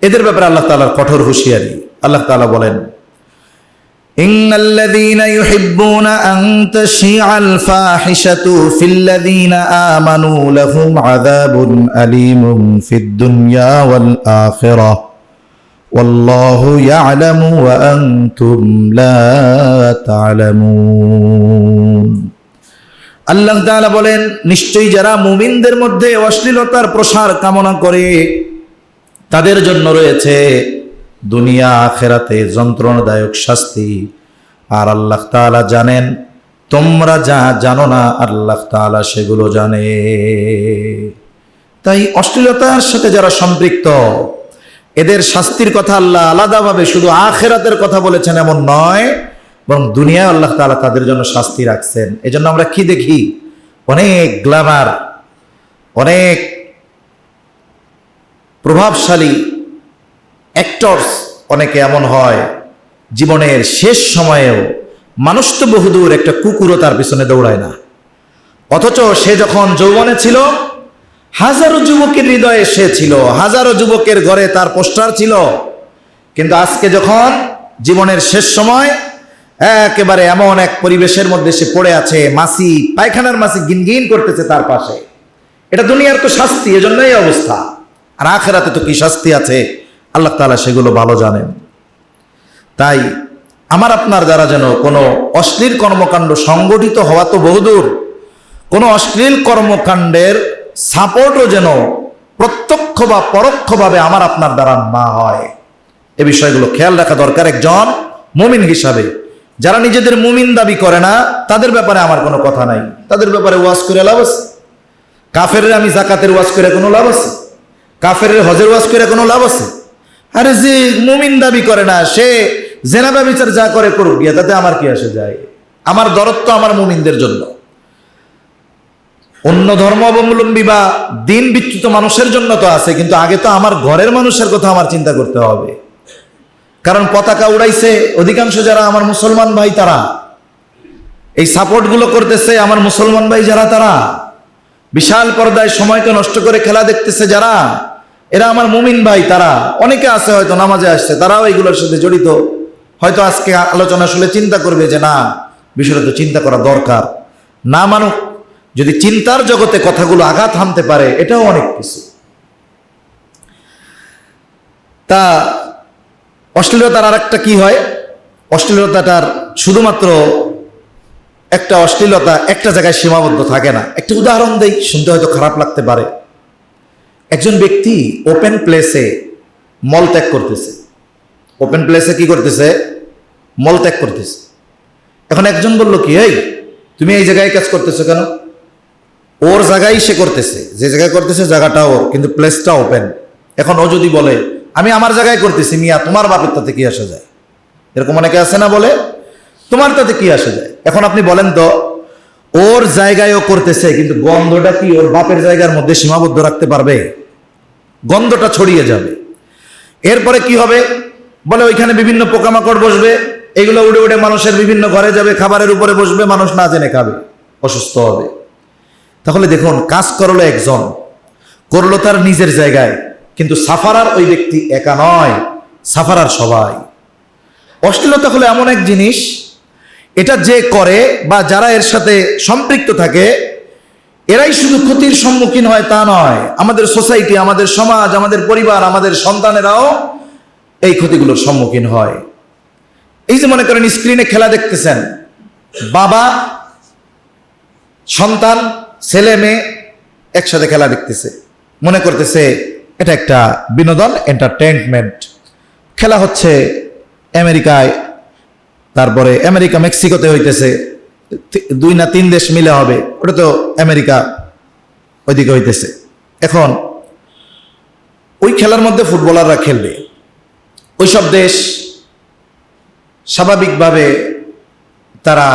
এদের ব্যাপারে আল্লাহ তাআলার কঠোর হুঁশিয়ারি। আল্লাহ তাআলা বলেন, ইন্নাল্লাযীনা ইউহিব্বুনা আন তাশিআল ফাহিশাতু ফিল্লাযীনা আমানু লাহুম আযাবুন আলীমুন ফিদ দুনিয়া ওয়াল আখিরাহ ওয়াল্লাহু ইয়ালামু ওয়া আনতুম লা তা'লামুন। আল্লাহ তাআলা বলেন, নিশ্চয়ই যারা মুমিনদের মধ্যে অশ্লীলতার প্রসার কামনা করে তাদের জন্য রয়েছে দুনিয়া আখিরাতে যন্ত্রণাদায়ক শাস্তি। আর আল্লাহ তাআলা জানেন, তোমরা যা জানো না আল্লাহ তাআলা সেগুলো জানে। তাই অশ্লীলতার সাথে যারা সম্পৃক্ত, এদের শাস্তির কথা আল্লাহ আলাদাভাবে শুধু আখিরাতের কথা বলেছেন এমন নয়, বরং দুনিয়ায় আল্লাহ তাআলা তাদের জন্য শাস্তি রাখছেন। এজন্য আমরা কি দেখি? অনেক গ্ল্যামার, অনেক প্রভাবশালী অ্যাক্টরস, অনেকে এমন হয় জীবনের শেষ সময়েও, মানুষ তো বহুদূর, একটা কুকুরও তার পিছনে দৌড়ায় না। অথচ সে যখন যৌবনে ছিল, হাজারো যুবকের হৃদয়ে সে ছিল, হাজারো যুবকের ঘরে তার পোস্টার ছিল। কিন্তু আজকে যখন জীবনের শেষ সময়, একেবারে এমন এক পরিবেশের মধ্যে সে পড়ে আছে, মাছি, পায়খানার মাছি গিনগিন করতেছে তার পাশে। এটা দুনিয়ার তো শাস্তি, এজন্যই অবস্থা। আর আখিরাতে তো কি শাস্তি আছে আল্লাহ তাআলা সেগুলো ভালো জানেন। তাই আমার আপনার দ্বারা যেন কোনো অশ্লীল কর্মকাণ্ড সংগঠিত হওয়া তো বহুদূর, কোনো অশ্লীল কর্মকাণ্ডের সাপোর্টও যেন প্রত্যক্ষ বা পরোক্ষভাবে আমার আপনার দ্বারা না হয়। এ বিষয়গুলো খেয়াল রাখা দরকার একজন মুমিন হিসাবে। যারা নিজেদের মুমিন দাবি করে না, তাদের ব্যাপারে আমার কোনো কথা নাই। তাদের ব্যাপারে ওয়াজ করে লাভ আছে? কাফেরের আমি যাকাতের ওয়াজ করে কোনো লাভ আছে? কাফেরের হজের ওয়াজ করে কোনো লাভ আছে? আরে যে মুমিন দাবি করে না, সে জেনা ব্যভিচার যা করে করুক গিয়া, তাতে আমার কি আসে যায়? আমার দরদ তো আমার মুমিনদের জন্য। অন্য ধর্ম অবলম্বী বা দিন বিচ্যুত মানুষের জন্য তো আছে, কিন্তু আগে তো আমার ঘরের মানুষের কথা আমার চিন্তা করতে হবে। কারণ পতাকা উড়াইছে অধিকাংশ যারা আমার মুসলমান ভাই, তারা এই সাপোর্টগুলো করতেছে আমার মুসলমান ভাই যারা, তারা বিশাল পর্দায় সময়কে নষ্ট করে খেলা দেখতেছে যারা, এরা আমার মুমিন ভাই। তারা অনেকে আছে হয়তো নামাজে আসছে, তারাও এগুলোর সাথে জড়িত। হয়তো আজকে আলোচনা শুনে চিন্তা করবে যে না, বিষয়টা তো চিন্তা করা দরকার। না মানুক, যদি চিন্তার জগতে কথাগুলো আঘাত হানতে পারে, এটাও অনেক কিছু। তা অশ্লীলতার আর একটা কি হয়? অশ্লীলতাটার শুধুমাত্র একটা অশ্লীলতা একটা জায়গায় সীমাবদ্ধ থাকে না। একটা উদাহরণ দেই, শুনতে হয়তো খারাপ লাগতে পারে। একজন ব্যক্তি ওপেন প্লেসে মল ত্যাগ করতেছে, ওপেন প্লেসে কি করতেছে? মলত্যাগ করতেছে। এখন একজন বলল কি, এই তুমি এই জায়গায় কাজ করতেছো কেন? ওর জায়গায় সে করতেছে, যে জায়গায় করতেছে জায়গাটা ওর, কিন্তু প্লেসটা ওপেন। এখন ও যদি বলে আমি আমার জায়গায় করতেছি, মিয়া তোমার বাপের তাতে কি আসা যায়? এরকম অনেকে আছে না, বলে তোমার তাতে কি আসা যায়? এখন আপনি বলেন তো, ওর জায়গায় ও করতেছে, কিন্তু গন্ধটা কি ওর বাপের জায়গার মধ্যে সীমাবদ্ধ রাখতে পারবে? গন্ধটা ছড়িয়ে যাবে। এরপরে কি হবে? বলে ওইখানে বিভিন্ন পোকামাকড় বসবে, এগুলো উড়ে উড়ে মানুষের বিভিন্ন ঘরে যাবে, খাবারের উপরে বসবে, মানুষ না জেনে খাবে, অসুস্থ হবে। তাহলে দেখুন, কাজ করলো একজন, করলো তার নিজের জায়গায়, কিন্তু সাফারার ওই ব্যক্তি একা নয়, সাফারার সবাই। অশ্লীলতা হলো এমন এক জিনিস, এটা যে করে বা যারা এর সাথে সম্পৃক্ত থাকে, এরাই শুধু ক্ষতির সম্মুখীন হয় তা নয়, আমাদের সোসাইটি, আমাদের সমাজ, আমাদের পরিবার, আমাদের সন্তানেরাও এই ক্ষতিগুলোর সম্মুখীন হয়। এই যে মনে করেন স্ক্রিনে খেলা দেখতেছেন, বাবা সন্তান ছেলে মেয়ে একসাথে খেলা দেখতেছে, মনে করতেছে এটা একটা বিনোদন, এন্টারটেইনমেন্ট। খেলা হচ্ছে আমেরিকায়, তারপরে আমেরিকা মেক্সিকোতে হইতেছে, 2 না 3 দেশ মিলে হবে, ওটা তো আমেরিকা ওইদিকে হইতেছে। এখন ওই খেলার মধ্যে ফুটবলাররা খেলবে, ওইসব দেশ স্বাভাবিকভাবে তারা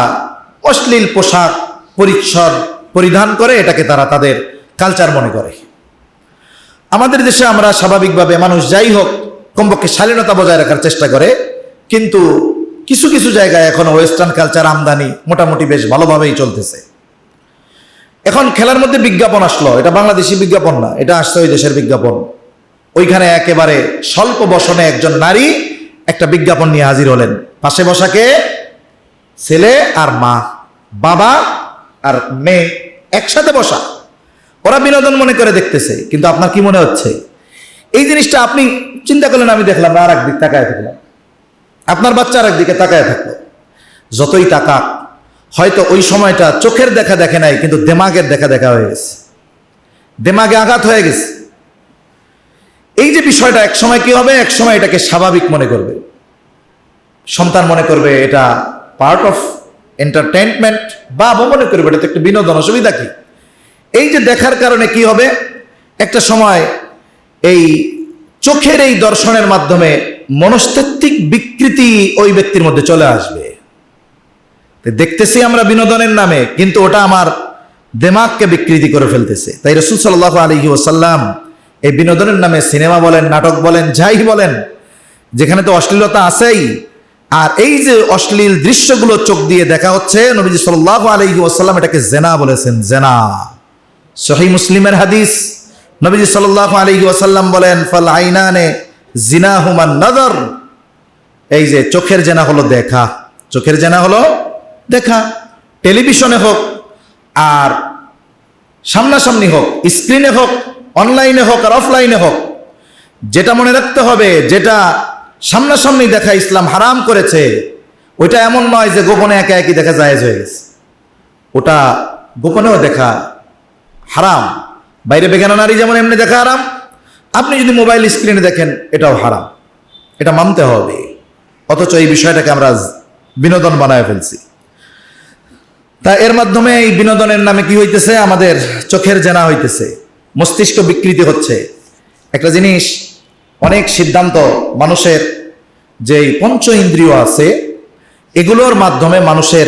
অশ্লীল পোশাক পরিচ্ছদ পরিধান করে, এটাকে তারা তাদের কালচার মনে করে। আমাদের দেশে আমরা স্বাভাবিকভাবে মানুষ যাই হোক কমপক্ষে শালীনতা বজায় রাখার চেষ্টা করে, কিন্তু কিছু কিছু জায়গায় এখন ওয়েস্টার্ন কালচার আমদানি মোটামুটি বেশ ভালোভাবেই চলতেছে। এখন খেলার মধ্যে বিজ্ঞাপন আসলো, এটা বাংলাদেশি বিজ্ঞাপন না, এটা আসছে ওই দেশের বিজ্ঞাপন। ওইখানে একেবারে স্বল্প বসনে একজন নারী একটা বিজ্ঞাপন নিয়ে হাজির হলেন, পাশে বসাকে ছেলে আর মা, বাবা আর মেয়ে একসাথে বসা, ওরা বিনোদন মনে করে দেখতেছে। কিন্তু আপনার কি মনে হচ্ছে এই জিনিসটা? আপনি চিন্তা করলেন, আমি দেখলাম, আর একদিক তাকায় থাকলাম, আপনার বাচ্চা আর একদিকে তাকায় থাকলো। যতই তাকাক, হয়তো ওই সময়টা চোখের দেখা দেখে নাই, কিন্তু দেমাগের দেখা দেখা হয়ে গেছে, দেমাগে আঘাত হয়ে গেছে। এই যে বিষয়টা, এক সময় কি হবে, এক সময় এটাকে স্বাভাবিক মনে করবে, সন্তান মনে করবে এটা পার্ট অফ এন্টারটেইনমেন্ট, বা মনে করবে এটা তো একটা বিনোদন, অসুবিধা কি? এই যে দেখার কারণে কি হবে, একটা সময় এই চোখের এই দর্শনের মাধ্যমে মনস্তাত্ত্বিক বিকৃতি ওই ব্যক্তির মধ্যে চলে আসবে। দেখতেছি আমরা বিনোদনের নামে, কিন্তু ওটা আমার দেমাগকে বিকৃতি করে ফেলতেছে। তাই রাসূল সাল্লাল্লাহু আলাইহি ওয়াসাল্লাম এই বিনোদনের নামে সিনেমা বলেন, নাটক বলেন, যাই বলেন, যেখানে তো অশ্লীলতা আছেই, আর এই যে অশ্লীল দৃশ্যগুলো চোখ দিয়ে দেখা হচ্ছে, নবীজি সাল্লাল্লাহু আলাইহি ওয়াসাল্লাম এটাকে জেনা বলেছেন, জেনা। সহিহ মুসলিমের হাদিস, নবীজি সাল্লাল্লাহু আলাইহি ওয়াসাল্লাম বলেন, ফাল আইনানে জিনাহুমান নাযার, এই যে চোখের জেনা হলো দেখা, চোখের জেনা হলো দেখা। টেলিভিশনে হোক আর সামনাসামনি হোক, স্ক্রিনে হোক, অনলাইনে হোক আর অফলাইনে হোক, যেটা মনে রাখতে হবে, যেটা সামনাসামনি দেখা ইসলাম হারাম করেছে, ওইটা এমন নয় যে গোপনে একা একই দেখা জায়েজ হয়ে গেছে, ওটা গোপনেও দেখা হারাম। বাইরে বেগানা নারী যেমন এমনি দেখা হারাম, আপনি যদি মোবাইল স্ক্রিনে দেখেন এটাও হারাম, এটা মানতে হবে। অথচ এই বিষয়টাকে আমরা বিনোদন বানায় ফেলছি। তা এর মাধ্যমে এই বিনোদনের নামে কি হইতেছে, আমাদের চোখের জেনা হইতেছে, মস্তিষ্ক বিকৃতি হচ্ছে। একটা জিনিস, অনেক সিদ্ধান্ত মানুষের যেই পঞ্চ ইন্দ্রিয় আছে, এগুলোর মাধ্যমে মানুষের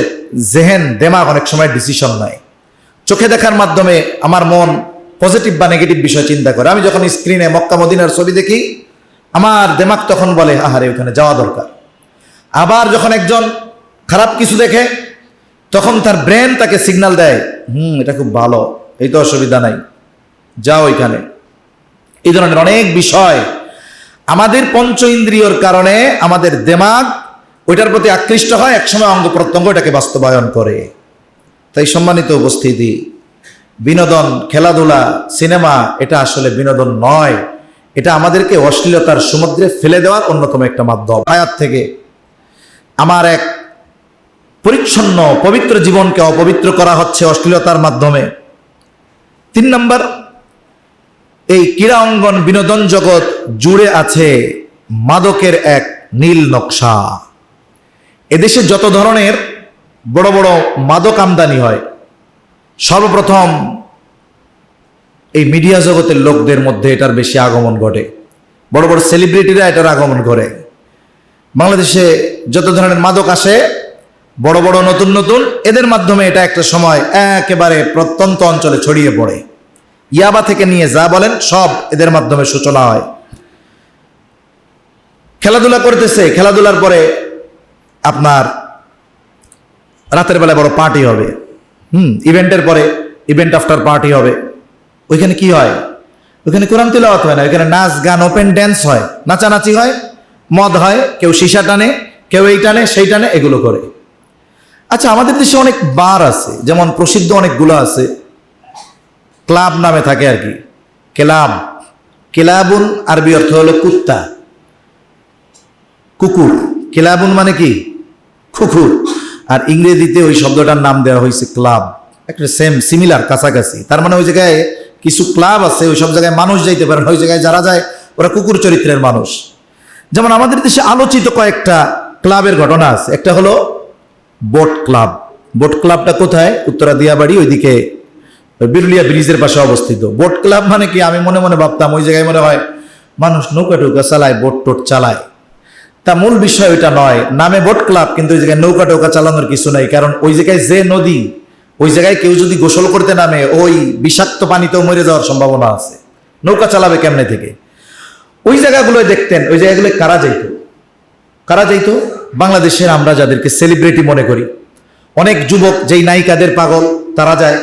জেহেন, দেমাগ অনেক সময় ডিসিশন নেয়। চোখে দেখার মাধ্যমে আমার মন পজিটিভ বা নেগেটিভ বিষয় চিন্তা করে। আমি যখন স্ক্রিনে মক্কা মদিনার ছবি দেখি, আমার দেমাগ তখন বলে আহারে ওখানে যাওয়া দরকার। আবার যখন একজন খারাপ কিছু দেখে, তখন তার ব্রেন তাকে সিগন্যাল দেয়, এটা খুব ভালো, এই তো অসুবিধা নাই, যাও ওইখানে। এই ধরনের অনেক বিষয় আমাদের পঞ্চ ইন্দ্রিয়র কারণে আমাদের দেমাগ ওইটার প্রতি আকৃষ্ট হয়, একসময় অঙ্গ প্রত্যঙ্গ এটাকে বাস্তবায়ন করে। তাই সম্মানিত উপস্থিতি, বিনোদন, খেলাধুলা, সিনেমা এটা আসলে বিনোদন নয়, এটা আমাদেরকে অশ্লীলতার সমুদ্রে ফেলে দেওয়ার অন্যতম একটা মাধ্যম। আয়াত থেকে আমার এক পরিচ্ছন্ন পবিত্র জীবনকে অপবিত্র করা হচ্ছে অশ্লীলতার মাধ্যমে। 3 নম্বর, এই ক্রীড়া অঙ্গন বিনোদন জগৎ জুড়ে আছে মাদকের এক নীল নকশা। এদেশে যত ধরনের বড় বড় মাদক আমদানি হয়, সর্বপ্রথম এই মিডিয়া জগতের লোকদের মধ্যে এটার বেশি আগমন ঘটে। বড় বড় সেলিব্রিটিরা এটার আগমন করে। বাংলাদেশে যত ধরনের মাদক আসে, বড় বড় নতুন নতুন, এদের মাধ্যমে এটা একটা সময় একেবারে প্রত্যন্ত অঞ্চলে ছড়িয়ে পড়ে। ইয়াবা থেকে নিয়ে যা বলেন সব এদের মাধ্যমে সূচনা হয়। খেলাধুলা করতেছে, খেলাধুলার পরে আপনার রাতের বেলায় বড় পার্টি হবে, ইভেন্টের পরে ইভেন্ট আফটার পার্টি হবে। ওইখানে কি হয়? ওইখানে কোরআন তিলাওয়াত হয় না, ওইখানে নাচ গান, ওপেন ড্যান্স হয়, নাচানাচি হয়, মদ হয়, কেউ সীসা টানে, কেউ এই টানে সেই টানে, এগুলো করে। আচ্ছা, আমাদের দেশে অনেক বার আছে, যেমন প্রসিদ্ধ অনেকগুলো আছে, ক্লাব নামে থাকে আর কি। ক্লাব, ক্লাবুন আরবি অর্থ হলো কুত্তা, কুকুর। ক্লাবুন মানে কি? কুকুর। আর ইংরেজিতে ওই শব্দটার নাম দেওয়া হয়েছে ক্লাব, একটা সিমিলার, কাছাকাছি। তার মানে ওই জায়গায় কিছু ক্লাব আছে, ওই সব জায়গায় মানুষ যাইতে পারে না, ওই জায়গায় যারা যায় ওরা কুকুর চরিত্রের মানুষ। যেমন আমাদের দেশে আলোচিত কয়েকটা ক্লাবের ঘটনা আছে। একটা হলো বোট ক্লাব। বোট ক্লাবটা কোথায়? উত্তরা দিয়াবাড়ি, ওইদিকে বিরুলিয়া ব্রিজের পাশে অবস্থিত। বোট ক্লাব মানে কি? আমি মনে মনে ভাবতাম ওই জায়গায় মনে হয় মানুষ নৌকা টৌকা চালায়, বোট টোট চালায়। তা মূল বিষয় ওইটা নয়। নামে বোট ক্লাব, কিন্তু ওই জায়গায় নৌকা টৌকা চালানোর কিছু নাই। কারণ ওই জায়গায় যে নদী, ওই জায়গায় কেউ যদি গোসল করতে নামে, ওই বিষাক্ত পানিতেও মরে যাওয়ার সম্ভাবনা আছে। নৌকা চালাবে কেমনে থেকে? ওই জায়গাগুলো দেখতেন, ওই জায়গাগুলো কারা যাইত? কারা যাইত? বাংলাদেশের আমরা যাদেরকে সেলিব্রিটি মনে করি, অনেক যুবক যেই নায়িকাদের পাগল তারা যায়,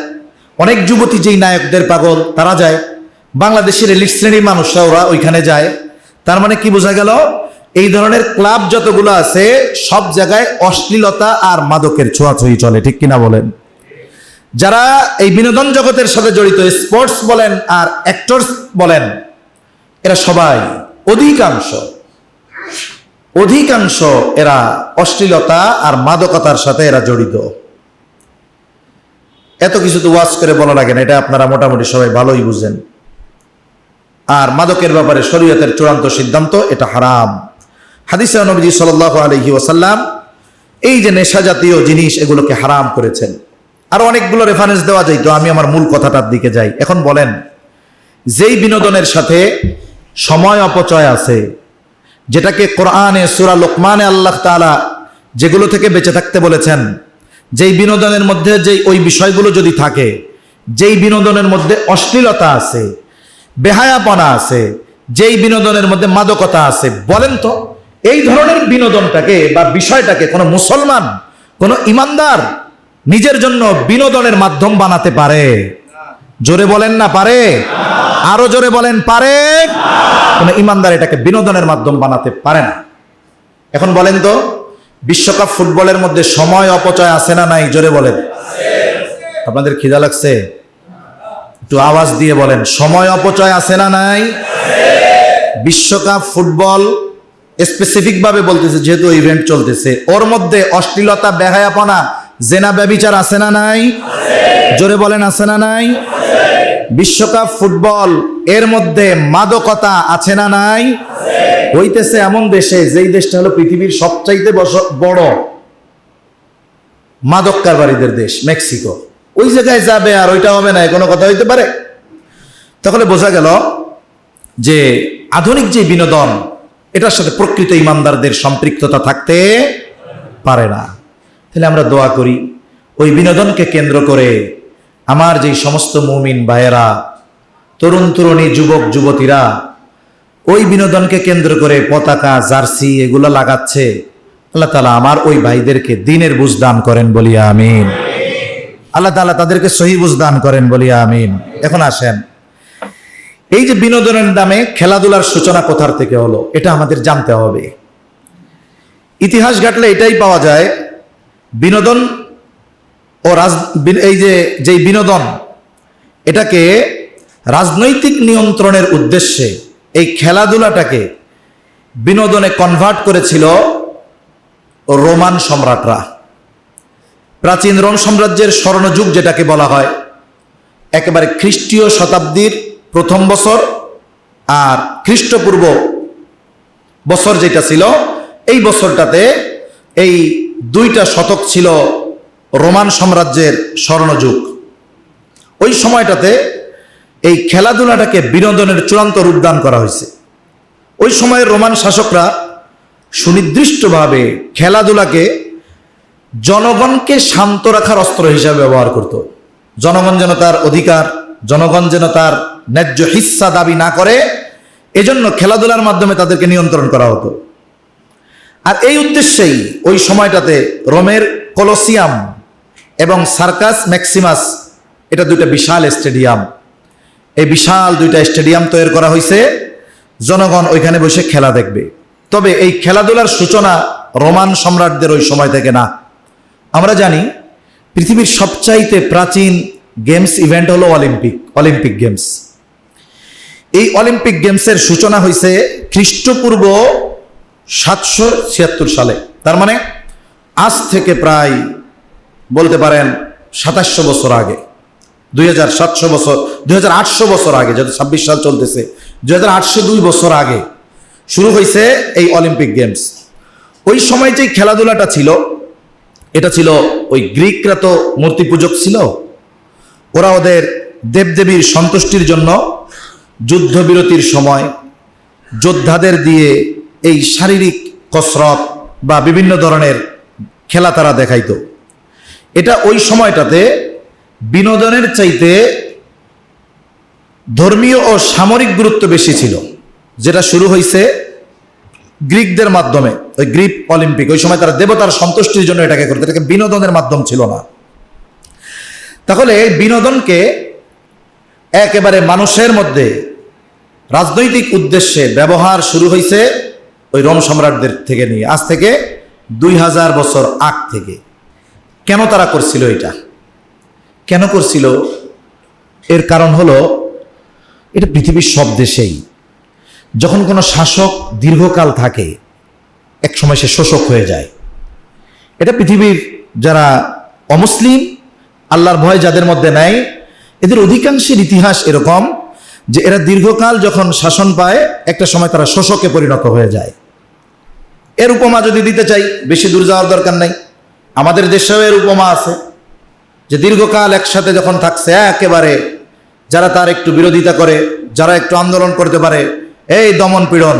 অনেক যুবতী যেই নায়কদের পাগল তারা যায়, বাংলাদেশের এলিট শ্রেণীর মানুষরা ওরা ওইখানে যায়। তার মানে কি বোঝা গেল? এই ধরনের ক্লাব যতগুলো আছে সব জায়গায় অশ্লীলতা আর মাদকের ছোঁয়াছুঁয়ি চলে, ঠিক কিনা বলেন? যারা এই বিনোদন জগতের সাথে জড়িত, স্পোর্টস বলেন আর অ্যাক্টরস বলেন, এরা সবাই অধিকাংশ এরা অশ্লীলতা আর মাদকতার সাথে এরা জড়িত। এত কিছু তো ওয়াজ করে বলা লাগে না, এটা আপনারা মোটামুটি সবাই ভালোই বুঝেন। আর মাদকের ব্যাপারে শরীয়তের চূড়ান্ত সিদ্ধান্ত, এটা হারাম। হাদিসে নবীজি সাল্লাল্লাহু আলাইহি ওয়াসাল্লাম এই যে নেশা জাতীয় জিনিস, এগুলোকে হারাম করেছেন। আর অনেকগুলো রেফারেন্স দেওয়া যায়, তো আমি আমার মূল কথাটার দিকে যাই। এখন বলেন, যেই বিনোদনের সাথে সময় অপচয় আছে, যেটাকে কোরআনে সূরা লোকমানে আল্লাহ তাআলা যেগুলো থেকে বেঁচে থাকতে বলেছেন, যেই বিনোদনের মধ্যে যেই ওই বিষয়গুলো যদি থাকে, যেই বিনোদনের মধ্যে অশ্লীলতা আছে, বেহায়াপনা আছে, যেই বিনোদনের মধ্যে মাদকতা আছে, বলেন তো এই ধরনের বিনোদনটাকে বা বিষয়টাকে কোনো মুসলমান, কোনো ইমানদার নিজের জন্য বিনোদনের মাধ্যম বানাতে পারে? জোরে বলেন না পারে? আরো জোরে বলেন পারে? কোন ইমানদার এটাকে বিনোদনের মাধ্যম বানাতে পারে না। এখন বলেন তো, বিশ্বকাপ ফুটবলের মধ্যে সময় অপচয় আছে না নাই? জোরে বলেন। আপনাদের খিদা লাগছে? একটু আওয়াজ দিয়ে বলেন, সময় অপচয় আছে না নাই? বিশ্বকাপ ফুটবল স্পেসিফিক ভাবে বলতেছে, যেহেতু ইভেন্ট চলতেছে, ওর মধ্যে অশ্লীলতা, বেহায়াপনা, জেনা, ব্যভিচার আছে না নাই? জোরে বলেন, আছে না নাই? বিশ্বকাপ ফুটবল এর মধ্যে মাদকতা আছে না নাই? হইতেছে এমন দেশে, যেই দেশটা হলো পৃথিবীর সবচাইতে বড় মাদক কারবারিদের দেশ, মেক্সিকো। ওই জায়গায় যাবে আর ওইটা হবে না, কোনো কথা হইতে পারে? তাহলে বোঝা গেল যে আধুনিক যে বিনোদন, এটার সাথে প্রকৃত ইমানদারদের সম্পৃক্ততা থাকতে পারে না। তাহলে আমরা দোয়া করি, ওই বিনোদনকে কেন্দ্র করে আমার যেই সমস্ত মুমিন ভাইয়েরা, তরুণ তরুণী, যুবক যুবতীরা ওই বিনোদনকে কেন্দ্র করে পতাকা, জার্সি এগুলো লাগাচ্ছে, আল্লাহ তাআলা আমার ওই ভাইদেরকে দ্বীনের বুঝ দান করেন, বলি আমিন। আল্লাহ তাআলা তাদেরকে সহি বুঝ দান করেন, বলি আমিন। এখন আসেন, এই যে বিনোদনের নামে খেলাধুলার সূচনা কোথার থেকে হলো, এটা আমাদের জানতে হবে। ইতিহাস ঘাটলে এটাই পাওয়া যায়, বিনোদন ও এই যে বিনোদন, এটাকে রাজনৈতিক নিয়ন্ত্রণের উদ্দেশ্যে এই খেলাধুলাটাকে বিনোদনে কনভার্ট করেছিল রোমান সম্রাটরা। প্রাচীন রোম সাম্রাজ্যের স্বর্ণযুগ যেটাকে বলা হয়, একেবারে খ্রিস্টীয় শতাব্দীর প্রথম বছর আর খ্রিস্টপূর্ব বছর যেটা ছিল, এই বছরটাতে এই 2টা শতক ছিল রোমান সাম্রাজ্যের স্বর্ণযুগ। ওই সময়টাতে এই খেলাধুলাটাকে বিনোদনের চূড়ান্ত রূপদান করা হয়েছে। ওই সময়ের রোমান শাসকরা সুনির্দিষ্টভাবে খেলাধুলাকে জনগণকে শান্ত রাখার অস্ত্র হিসাবে ব্যবহার করত। জনগণ যেন তার অধিকার, জনগণ যেন তার ন্যায্য হিস্সা দাবি না করে, এজন্য খেলাধুলার মাধ্যমে তাদেরকে নিয়ন্ত্রণ করা হতো। আর এই উদ্দেশ্যেই ওই সময়টাতে রোমের কলোসিয়াম এবং সার্কাস ম্যাক্সিমাস, এটা 2টা বিশাল স্টেডিয়াম, এই বিশাল 2টা স্টেডিয়াম তৈরি করা হয়েছে, জনগণ ওইখানে বসে খেলা দেখবে। তবে এই খেলাধুলার সূচনা রোমান সম্রাটদের ওই সময় থেকে না। আমরা জানি পৃথিবীর সবচাইতে প্রাচীন গেমস ইভেন্ট হলো অলিম্পিক গেমস। এই অলিম্পিক গেমসের সূচনা হয়েছে খ্রিস্টপূর্ব 776 সালে। তার মানে আজ থেকে প্রায় বলতে পারেন 2700 বছর আগে, 2800 বছর আগে, যদি 26 সাল চলতেছে, 2802 বছর আগে শুরু হয়েছে এই অলিম্পিক গেমস। ওই সময় যে খেলাধুলাটা ছিল, এটা ছিল ওই গ্রিকরা তো মূর্তি পূজক ছিল, ওরা ওদের দেবদেবীর সন্তুষ্টির জন্য যুদ্ধবিরতির সময় যোদ্ধাদের দিয়ে এই শারীরিক কসরত বা বিভিন্ন ধরনের খেলা তারা দেখাইতো। এটা ওই সময়টাতে বিনোদনের চাইতে ধর্মীয় ও সামরিক গুরুত্ব বেশি ছিল, যেটা শুরু হয়েছে গ্রিকদের মাধ্যমে। ওই গ্রিক অলিম্পিক, ওই সময় তারা দেবতার সন্তুষ্টির জন্য এটাকে করতো, এটাকে বিনোদনের মাধ্যম ছিল না। তাহলে বিনোদনকে একেবারে মানুষের মধ্যে রাজনৈতিক উদ্দেশ্যে ব্যবহার শুরু হয়েছে ওই রোম সম্রাটদের থেকে নিয়ে, আজ থেকে 2000 বছর আগ থেকে। কেন তারা করছিল এটা? কেন করছিল? এর কারণ হলো, এটা পৃথিবীর সব দেশেই যখন কোনো শাসক দীর্ঘকাল থাকে, এক সময় সে শোষক হয়ে যায়। এটা পৃথিবীর যারা অমুসলিম, আল্লাহর ভয় যাদের মধ্যে নাই, এদের অধিকাংশের ইতিহাস এরকম যে এরা দীর্ঘকাল যখন শাসন পায়, একটা সময় তারা শোষকে পরিণত হয়ে যায়। এর উপমা যদি দিতে চাই, বেশি দূর যাওয়ার দরকার নাই, আমাদের দেশেও এর উপমা আছে যে দীর্ঘকাল একসাথে যখন থাকছে, একেবারে যারা তার একটু বিরোধিতা করে, যারা একটু আন্দোলন করতে পারে, এই দমন পীড়ন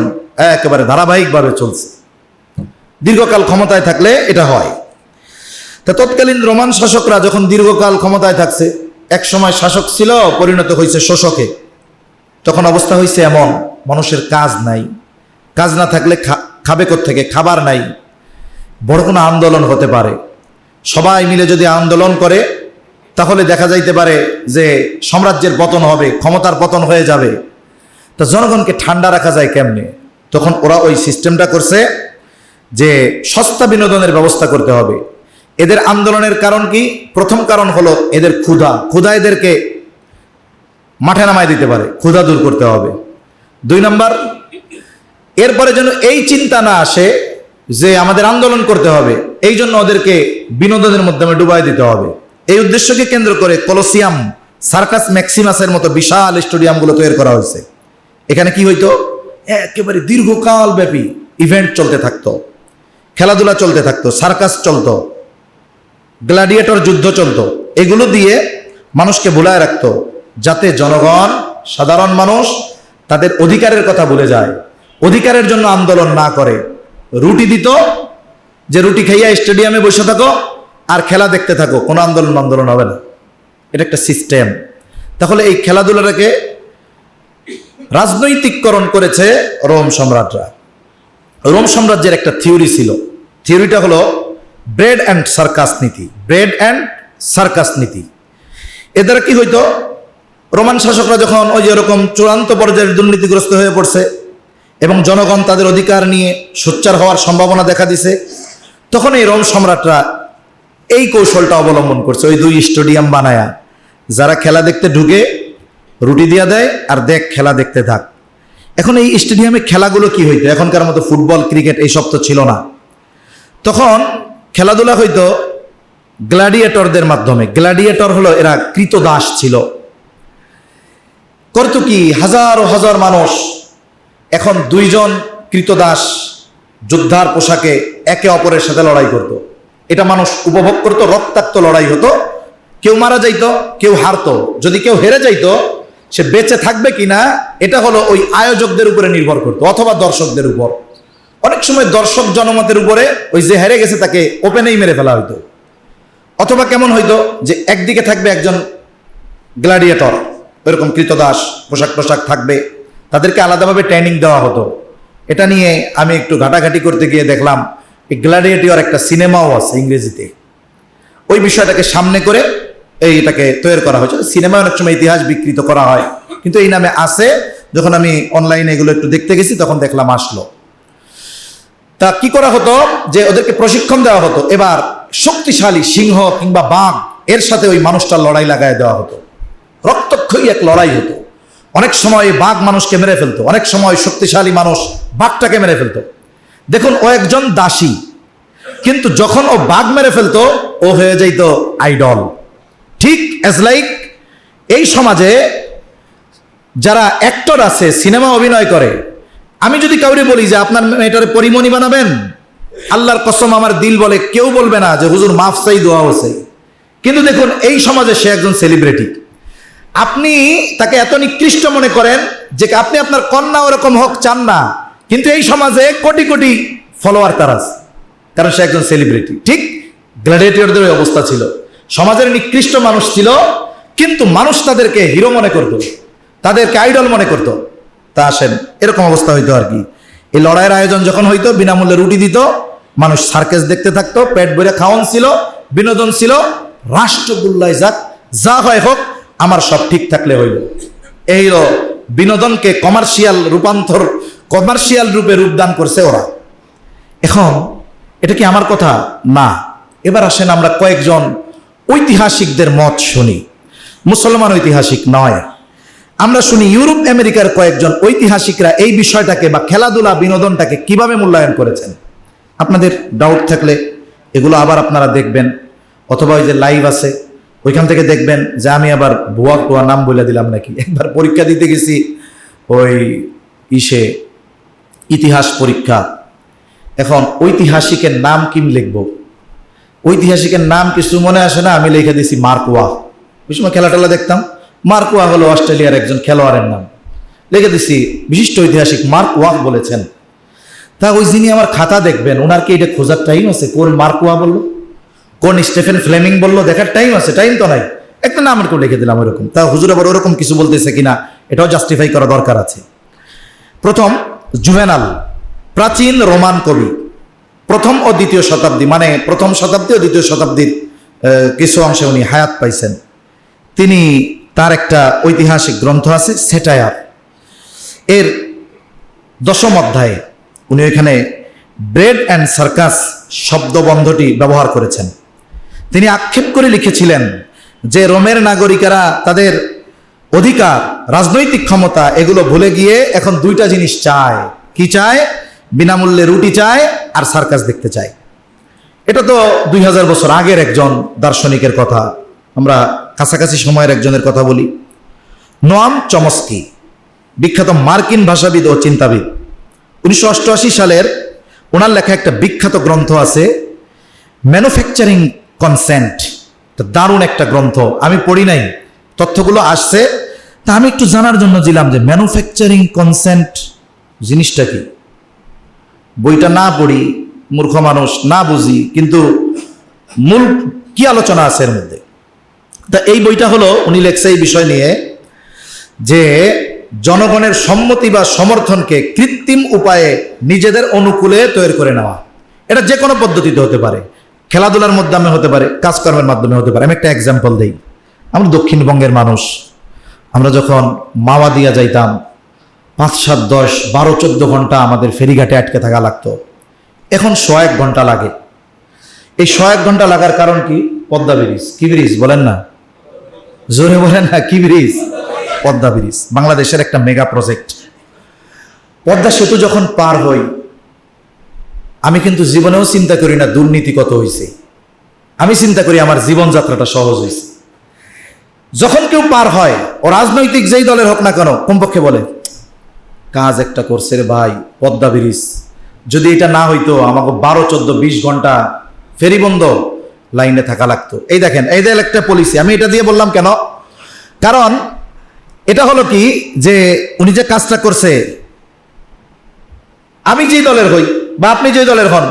একেবারে ধারাবাহিকভাবে চলছে। দীর্ঘকাল ক্ষমতায় থাকলে এটা হয়। তা তৎকালীন রোমান শাসকরা যখন দীর্ঘকাল ক্ষমতায় থাকছে, এক সময় শাসক ছিল, পরিণত হয়েছে শোষকে। তখন অবস্থা হয়েছে এমন, মানুষের কাজ নাই, কাজ না থাকলে খাবে কোত্থেকে, খাবার নাই, বড় কোনো আন্দোলন হতে পারে। সবাই মিলে যদি আন্দোলন করে, তাহলে দেখা যাইতে পারে যে সাম্রাজ্যের পতন হবে, ক্ষমতার পতন হয়ে যাবে। তা জনগণকে ঠান্ডা রাখা যায় কেমনে? তখন ওরা ওই সিস্টেমটা করছে যে সস্তা বিনোদনের ব্যবস্থা করতে হবে। এদের আন্দোলনের কারণ কি? প্রথম কারণ হলো এদের ক্ষুধা এদেরকে মাঠে নামায় দিতে পারে, ক্ষুধা দূর করতে হবে। 2 নাম্বার, এরপরে যেন এই চিন্তা না আসে যে আমাদের আন্দোলন করতে হবে, এই জন্য ওদেরকে বিনোদনের মাধ্যমে ডুবাই দিতে হবে। এই উদ্দেশ্যকে কেন্দ্র করে কলোসিয়াম, সার্কাস ম্যাক্সিমাসের মতো বিশাল স্টেডিয়ামগুলো তৈরি করা হয়েছে। এখানে কি হইতো? একেবারে দীর্ঘকাল ব্যাপী ইভেন্ট চলতে থাকতো, খেলাধুলা চলতে থাকতো, সার্কাস চলতো, গ্ল্যাডিয়েটর যুদ্ধ চলতো। এগুলো দিয়ে মানুষকে ভুলায় রাখতো, যাতে জনগণ, সাধারণ মানুষ তাদের অধিকারের কথা ভুলে যায়, অধিকারের জন্য আন্দোলন না করে। রুটি দিত যে রুটি খাইয়া স্টেডিয়ামে বসে থাকো আর খেলা দেখতে থাকো, কোনো আন্দোলন হবে না। এটা একটা সিস্টেম। তাহলে এই খেলাধুলাটাকে রাজনৈতিককরণ করেছে রোম সম্রাটরা। রোম সাম্রাজ্যের একটা থিওরি ছিল, থিওরিটা হলো ব্রেড অ্যান্ড সার্কাস নীতি। ব্রেড অ্যান্ড সার্কাস নীতি। এর দ্বারা কি হইতো? রোমান শাসকরা যখন ওই এরকম চূড়ান্ত পর্যায়ের দুর্নীতিগ্রস্ত হয়ে পড়ছে এবং জনগণ তাদের অধিকার নিয়ে সোচ্চার হওয়ার সম্ভাবনা দেখা দিছে, তখন এই রোম সম্রাটরা এই কৌশলটা অবলম্বন করছে। ওই 2 স্টেডিয়াম বানায়া যারা খেলা দেখতে ঢুকে রুটি দিয়া দেয় আর দেখ খেলা দেখতে থাক। এখন এই স্টেডিয়ামে খেলাগুলো কি হইতো? এখনকার মতো ফুটবল, ক্রিকেট এইসব তো ছিল না। তখন খেলাধুলা হইতো গ্ল্যাডিয়েটরদের মাধ্যমে। গ্ল্যাডিয়েটর হলো এরা কৃতদাস ছিল। করতো কি? হাজার মানুষ এখন 2 জন কৃতদাস যোদ্ধার পোশাকে একে অপরের সাথে লড়াই করত। এটা মানুষ উপভোগ করত, রক্তাক্ত লড়াই হতো, কেউ মারা যাইতো, কেউ হারতো। যদি কেউ হেরে যাইতো, সে বেঁচে থাকবে কিনা এটা হলো ওই আয়োজকদের উপরে নির্ভর করতো, অথবা দর্শকদের উপর। অনেক সময় দর্শক জনমতের উপরে ওই যে হেরে গেছে তাকে ওপেনেই মেরে ফেলা হইতো। অথবা কেমন হইতো যে একদিকে থাকবে একজন গ্ল্যাডিয়েটর, এরকম কৃতদাস, পোশাক থাকবে, তাদেরকে আলাদাভাবে ট্রেনিং দেওয়া হতো। এটা নিয়ে আমি একটু ঘাটাঘাটি করতে গিয়ে দেখলাম এই গ্ল্যাডিয়েটর একটা সিনেমাও আছে ইংরেজিতে। ওই বিষয়টাকে সামনে করে এটাকে তৈরি করা হয়েছে। সিনেমায় অনেক সময় ইতিহাস বিকৃত করা হয়, কিন্তু এই নামে আছে। যখন আমি অনলাইনে এগুলো একটু দেখতে গেছি তখন দেখলাম আসলো। তা কি করা হতো যে ওদেরকে প্রশিক্ষণ দেওয়া হতো, এবার শক্তিশালী সিংহ কিংবা বাঘ এর সাথে ওই মানুষটার লড়াই লাগায় দেওয়া হতো। রক্তক্ষয়ী এক লড়াই হতো। অনেক সময় বাঘ মানুষকে মেরে ফেলতো, অনেক সময় শক্তিশালী মানুষ বাঘটাকে মেরে ফেলতো। দেখুন, ও একজন দাসী, কিন্তু যখন ও বাঘ মেরে ফেলতো ও হয়ে যাইত আইডল। ঠিক অ্যাজ লাইক এই সমাজে যারা অ্যাক্টর আছে, সিনেমা অভিনয় করে, আমি যদি কাউরে বলি যে আপনার মেয়েটারে পরিমণি বানাবেন, আল্লাহর কসম আমার দিল বলে কেউ বলবে না যে হুজুর মাফ চাই, দোয়া হচ্ছে। কিন্তু দেখুন এই সমাজে সে একজন সেলিব্রিটি। আপনি তাকে এত নিকৃষ্ট মনে করেন যে আপনি আপনার কন্যা ওরকম হোক চান না, কিন্তু এই সমাজে কোটি কোটি ফলোয়ার তার আছে, কারণ সে একজন সেলিব্রিটি। ঠিক গ্ল্যাডিয়েটরদের অবস্থা ছিল, সমাজের নিকৃষ্ট মানুষ ছিল, কিন্তু মানুষ তাদেরকে হিরো মনে করত, তাদেরকে আইডল মনে করত। তা আসেন এরকম অবস্থা হইতো আর কি। এই লড়াইয়ের আয়োজন যখন হইতো, বিনামূল্যে রুটি দিত, মানুষ সার্কাস দেখতে থাকতো, পেট ভরে খাওয়ান ছিল, বিনোদন ছিল। রাষ্ট্রগুল্লায় যাক, যা হয় হোক, আমার সব ঠিক থাকলে হইল। এই বিনোদনকে কমার্শিয়াল রূপে রূপদান করছে ওরা। এখন এটা কি আমার কথা না। এবার আসেন আমরা কয়েকজন ঐতিহাসিকদের মত শুনি, মুসলমান ঐতিহাসিক নয়। আমরা শুনি ইউরোপ আমেরিকার কয়েকজন ঐতিহাসিকরা এই বিষয়টাকে বা খেলাধুলা বিনোদনটাকে কিভাবে মূল্যায়ন করেছেন। আপনাদের ডাউট থাকলে এগুলো আবার আপনারা দেখবেন, অথবা ওই যে লাইভ আছে ওইখান থেকে দেখবেন যে আমি আবার ভুয়া নাম বলে দিলাম নাকি। একবার পরীক্ষা দিতে গেছি, ওই ইতিহাস পরীক্ষা। এখন ঐতিহাসিকের নাম কি লিখবো, ঐতিহাসিকের নাম কিছু মনে আসে না, আমি লিখে দিছি মার্কওয়া। ওই সময় খেলাটেলা দেখতাম, মার্কওয়া হলো অস্ট্রেলিয়ার একজন খেলোয়াড়ের নাম, লিখে দিছি বিশিষ্ট ঐতিহাসিক মার্কওয়া বলেছেন। তা ওই যিনি আমার খাতা দেখবেন, ওনার কি এটা খোঁজার টাইম আছে কোন মার্কওয়া বললো, কোন স্টেফেন ফ্লেমিং বললো, দেখার টাইম আছে? টাইম তো নাই, একটা নাম একটু লিখে দিলাম ওরকম। তা হুজুর আবার ওরকম কিছু বলতেছে কিনা এটাও জাস্টিফাই করা দরকার আছে। প্রথম জুভেনাল, প্রাচীন রোমান কবি, প্রথম ও দ্বিতীয় শতাব্দী, মানে প্রথম শতাব্দী ও দ্বিতীয় শতাব্দীর কিছু অংশে উনি হায়াত পাইছেন। তিনি তার একটা ঐতিহাসিক গ্রন্থ আছে স্যাটায়ার, এর 10ম অধ্যায়ে উনি এখানে ব্রেড অ্যান্ড সার্কাস শব্দবন্ধটি ব্যবহার করেছেন। তিনি আক্ষেপ করে লিখেছিলেন যে রোমের নাগরিকেরা তাদের অধিকার, রাজনৈতিক ক্ষমতা এগুলো ভুলে গিয়ে এখন দুইটা জিনিস চায়। কি চায়? বিনামূল্যে রুটি চায় আর সার্কাস দেখতে চায়। এটা তো 2000 বছর আগের একজন দার্শনিকের কথা। আমরা কাছাকাছি সময়ের একজনের কথা বলি, নোয়াম চমস্কি, বিখ্যাত মার্কিন ভাষাবিদ ও চিন্তাবিদ। 1988 সালের ওনার লেখা একটা বিখ্যাত গ্রন্থ আছে ম্যানুফ্যাকচারিং কনসেন্ট। দারুণ একটা গ্রন্থ, আমি পড়ি নাই, তথ্যগুলো আসছে, তা আমি একটু জানার জন্য দিলাম যে ম্যানুফ্যাকচারিং কনসেন্ট জিনিসটা কি। বইটা না পড়ি, মূর্খ মানুষ, না বুঝি, কিন্তু মূল কি আলোচনা আছে এর মধ্যে। তা এই বইটা হলো, উনি লেখছে এই বিষয় নিয়ে যে জনগণের সম্মতি বা সমর্থনকে কৃত্রিম উপায়ে নিজেদের অনুকূলে তৈরি করে নেওয়া। এটা যে কোনো পদ্ধতিতে হতে পারে, খেলাধুলার মাধ্যমে হতে পারে, কাজকর্মের মাধ্যমে হতে পারে। আমি একটা এক্সাম্পল দিই। আমরা দক্ষিণবঙ্গের মানুষ, আমরা যখন মাওয়া দিয়া যাইতাম 5, 7, 10, 12, 14 ঘন্টা আমাদের ফেরিঘাটে আটকে থাকা লাগতো। এখন 101 ঘন্টা লাগে। এই 101 ঘন্টা লাগার কারণ কি? পদ্মা ব্রিজ। কি ব্রিজ বলেন না, জোরে বলেন না, কি ব্রিজ? পদ্মা ব্রিজ, বাংলাদেশের একটা মেগা প্রজেক্ট। পদ্মা সেতু যখন পার হই, আমি কিন্তু জীবনেও চিন্তা করি না দুর্নীতি কত হয়েছে, আমি চিন্তা করি আমার জীবনযাত্রাটা সহজ হয়েছে। যখন কেউ পার হয়, ও রাজনৈতিক যেই দলের হোক না কেন, কমপক্ষে বলে কাজ একটা করছে রে ভাই, পদ্মা ব্রিজ যদি এটা না হইতো আমাকে 12, 14, 20 ঘন্টা ফেরি বন্ধ লাইনে থাকা লাগতো। এই দেখেন, এই দেখ একটা পলিসি। আমি এটা দিয়ে বললাম কেন, কারণ এটা হলো কি যে উনি যে কাজটা করছে, আমি যে দলের হই বা আপনি যে দলের হন,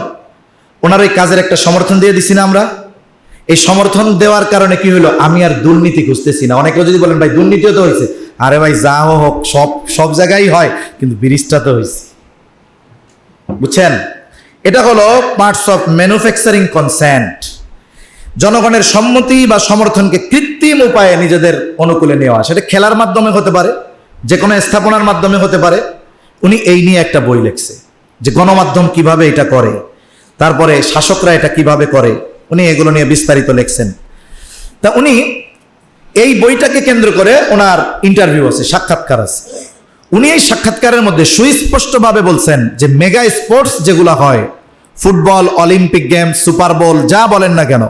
ওনার এই কাজের একটা সমর্থন দিয়ে দিছি না আমরা। এই সমর্থন দেওয়ার কারণে কি হলো, আমি আর দুর্নীতি খুঁজতেছি না। অনেকে যদি বলেন ভাই দুর্নীতিও তো হয়েছে, আরে ভাই যা হোক সব জায়গায় হয়, কিন্তু ব্রিজটা তো হয়েছে, বুঝছেন? এটা হলো পার্টস অফ ম্যানুফ্যাকচারিং কনসেন্ট, জনগণের সম্মতি বা সমর্থনকে কৃত্রিম উপায়ে নিজেদের অনুকূলে নেওয়া। সেটা খেলার মাধ্যমে হতে পারে, যে কোনো স্থাপনার মাধ্যমে হতে পারে। উনি এই নিয়ে একটা বই লিখছে যে গণমাধ্যম কিভাবে এটা করে, তারপরে শাসকরা এটা কিভাবে করে, উনি এগুলো নিয়ে বিস্তারিত লিখছেন। তা উনি এই বইটাকে কেন্দ্র করে ওনার ইন্টারভিউ আছে, সাক্ষাৎকার আছে। উনি এই সাক্ষাৎকারের মধ্যে সুস্পষ্টভাবে বলছেন যে মেগা স্পোর্টস যেগুলো হয়, ফুটবল, অলিম্পিক গেমস, সুপার বোল, যা বলেন না কেন,